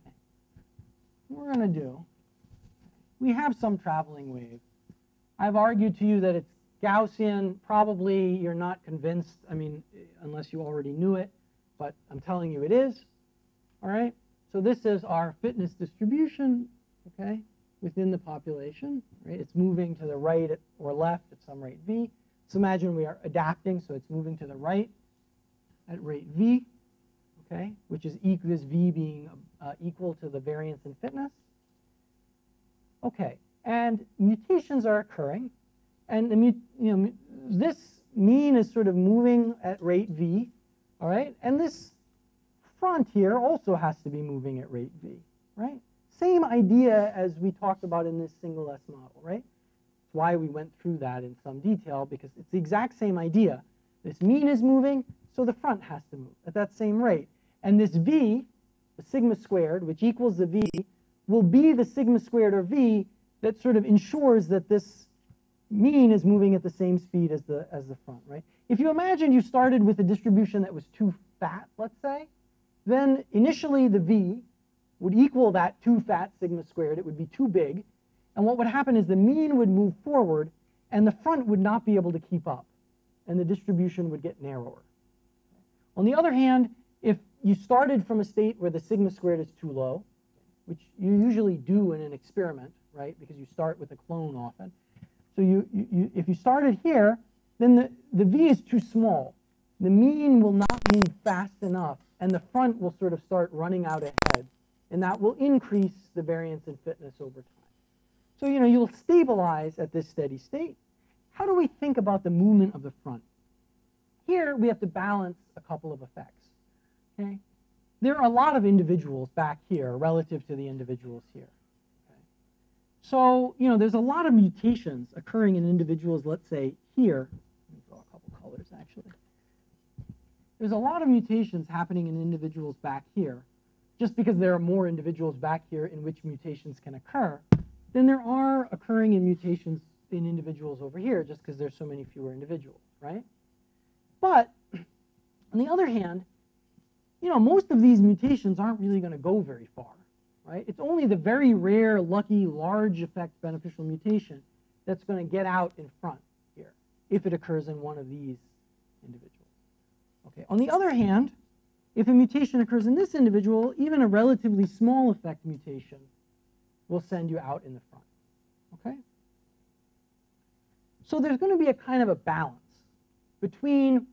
Okay. What we're going to do, we have some traveling wave. I've argued to you that it's Gaussian. Probably you're not convinced, I mean, unless you already knew it, but I'm telling you it is. All right? So this is our fitness distribution, okay, within the population. Right? It's moving to the right or left at some rate v. So imagine we are adapting, so it's moving to the right at rate v, okay, which is this v being equal to the variance in fitness. Okay. And mutations are occurring, and this mean is sort of moving at rate v, all right? And this front here also has to be moving at rate v, right? Same idea as we talked about in this single S model, right? That's why we went through that in some detail, because it's the exact same idea. This mean is moving, so the front has to move at that same rate. And this v, the sigma squared, which equals the v, will be the sigma squared or v that sort of ensures that this mean is moving at the same speed as the front, right? If you imagine you started with a distribution that was too fat, let's say, then initially the v would equal that too fat sigma squared. It would be too big. And what would happen is the mean would move forward, and the front would not be able to keep up, and the distribution would get narrower. On the other hand, if you started from a state where the sigma squared is too low, which you usually do in an experiment, right, because you start with a clone often. So if you started here, then the v is too small. The mean will not move fast enough, and the front will sort of start running out ahead, and that will increase the variance in fitness over time. So, you'll stabilize at this steady state. How do we think about the movement of the front? Here, we have to balance a couple of effects. Okay? There are a lot of individuals back here relative to the individuals here. Okay? So, there's a lot of mutations occurring in individuals, let's say, here. Let me draw a couple colors, actually. There's a lot of mutations happening in individuals back here, just because there are more individuals back here in which mutations can occur than there are occurring in mutations in individuals over here, just because there's so many fewer individuals, right? But on the other hand, most of these mutations aren't really going to go very far, right? It's only the very rare, lucky, large effect beneficial mutation that's going to get out in front here, if it occurs in one of these individuals. Okay. On the other hand, if a mutation occurs in this individual, even a relatively small effect mutation will send you out in the front. Okay? So there's going to be a kind of a balance between,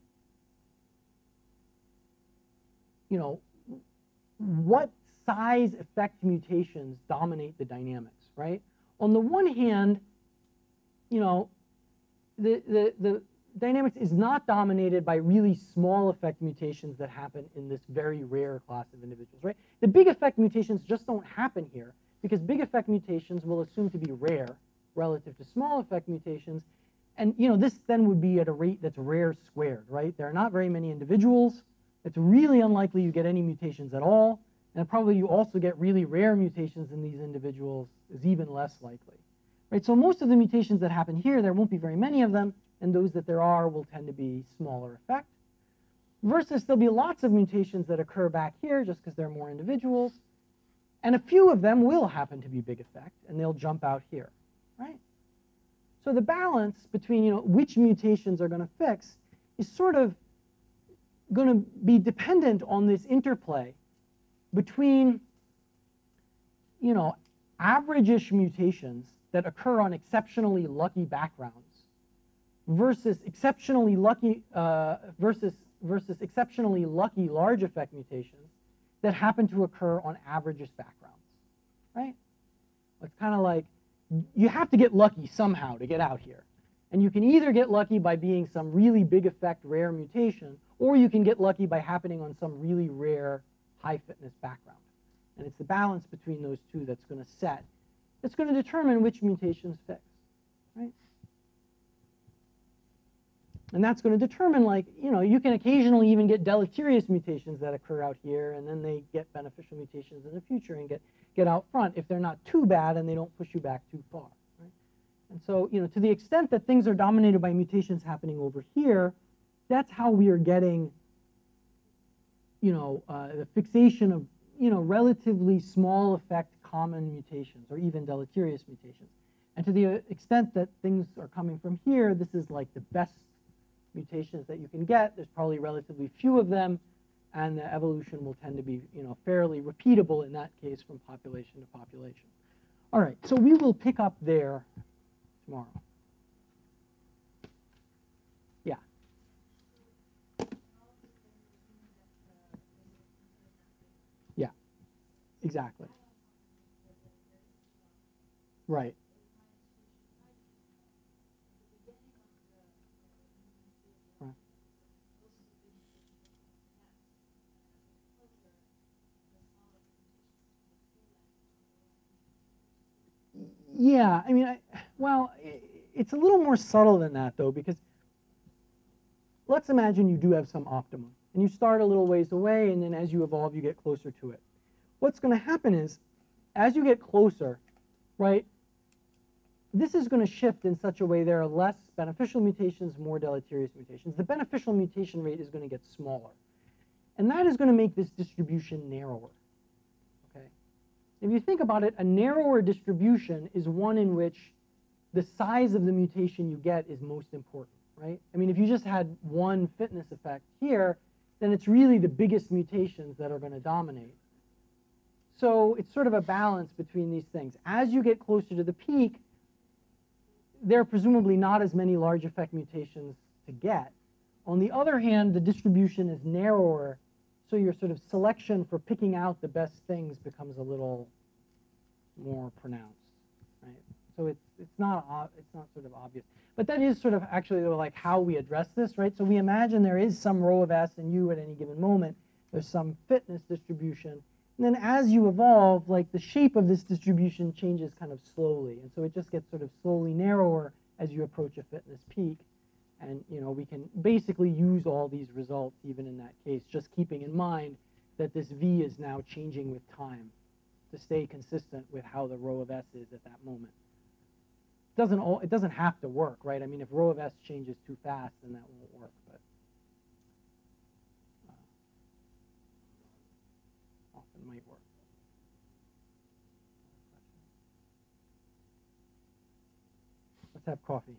what size effect mutations dominate the dynamics, right? On the one hand, the dynamics is not dominated by really small effect mutations that happen in this very rare class of individuals, right? The big effect mutations just don't happen here, because big effect mutations will assume to be rare relative to small effect mutations. And this then would be at a rate that's rare squared, right? There are not very many individuals. It's really unlikely you get any mutations at all. And probably you also get really rare mutations in these individuals is even less likely, right? So most of the mutations that happen here, there won't be very many of them. And those that there are will tend to be smaller effect. Versus there'll be lots of mutations that occur back here just because there are more individuals. And a few of them will happen to be big effect, and they'll jump out here, right? So the balance between which mutations are going to fix is sort of going to be dependent on this interplay between average-ish mutations that occur on exceptionally lucky backgrounds versus exceptionally lucky versus exceptionally lucky large effect mutations that happen to occur on average-ish backgrounds, right? It's kind of like you have to get lucky somehow to get out here. And you can either get lucky by being some really big effect rare mutation, or you can get lucky by happening on some really rare high fitness background. And it's the balance between those two that's going to that's going to determine which mutations fix, right? And that's going to determine, you can occasionally even get deleterious mutations that occur out here, and then they get beneficial mutations in the future and get out front if they're not too bad and they don't push you back too far, right? And so, to the extent that things are dominated by mutations happening over here, that's how we are getting, the fixation of, relatively small effect common mutations or even deleterious mutations. And to the extent that things are coming from here, this is like the best mutations that you can get. There's probably relatively few of them, and the evolution will tend to be, fairly repeatable in that case from population to population. All right, so we will pick up there tomorrow. Yeah. Yeah, exactly. Right. Yeah, I mean, it's a little more subtle than that, though, because let's imagine you do have some optimum, and you start a little ways away, and then as you evolve, you get closer to it. What's going to happen is as you get closer, right, this is going to shift in such a way there are less beneficial mutations, more deleterious mutations. The beneficial mutation rate is going to get smaller. And that is going to make this distribution narrower. Okay? If you think about it, a narrower distribution is one in which the size of the mutation you get is most important, right? I mean, if you just had one fitness effect here, then it's really the biggest mutations that are going to dominate. So it's sort of a balance between these things. As you get closer to the peak, there are presumably not as many large effect mutations to get. On the other hand, the distribution is narrower, so your sort of selection for picking out the best things becomes a little more pronounced, right? So it's not sort of obvious. But that is sort of actually like how we address this, right? So we imagine there is some rho of S and U at any given moment. There's some fitness distribution. And then as you evolve, like the shape of this distribution changes kind of slowly. And so it just gets sort of slowly narrower as you approach a fitness peak. And we can basically use all these results even in that case, just keeping in mind that this V is now changing with time to stay consistent with how the rho of S is at that moment. It doesn't have to work, right? I mean, if rho of S changes too fast, then that won't work. But often might work. Let's have coffee.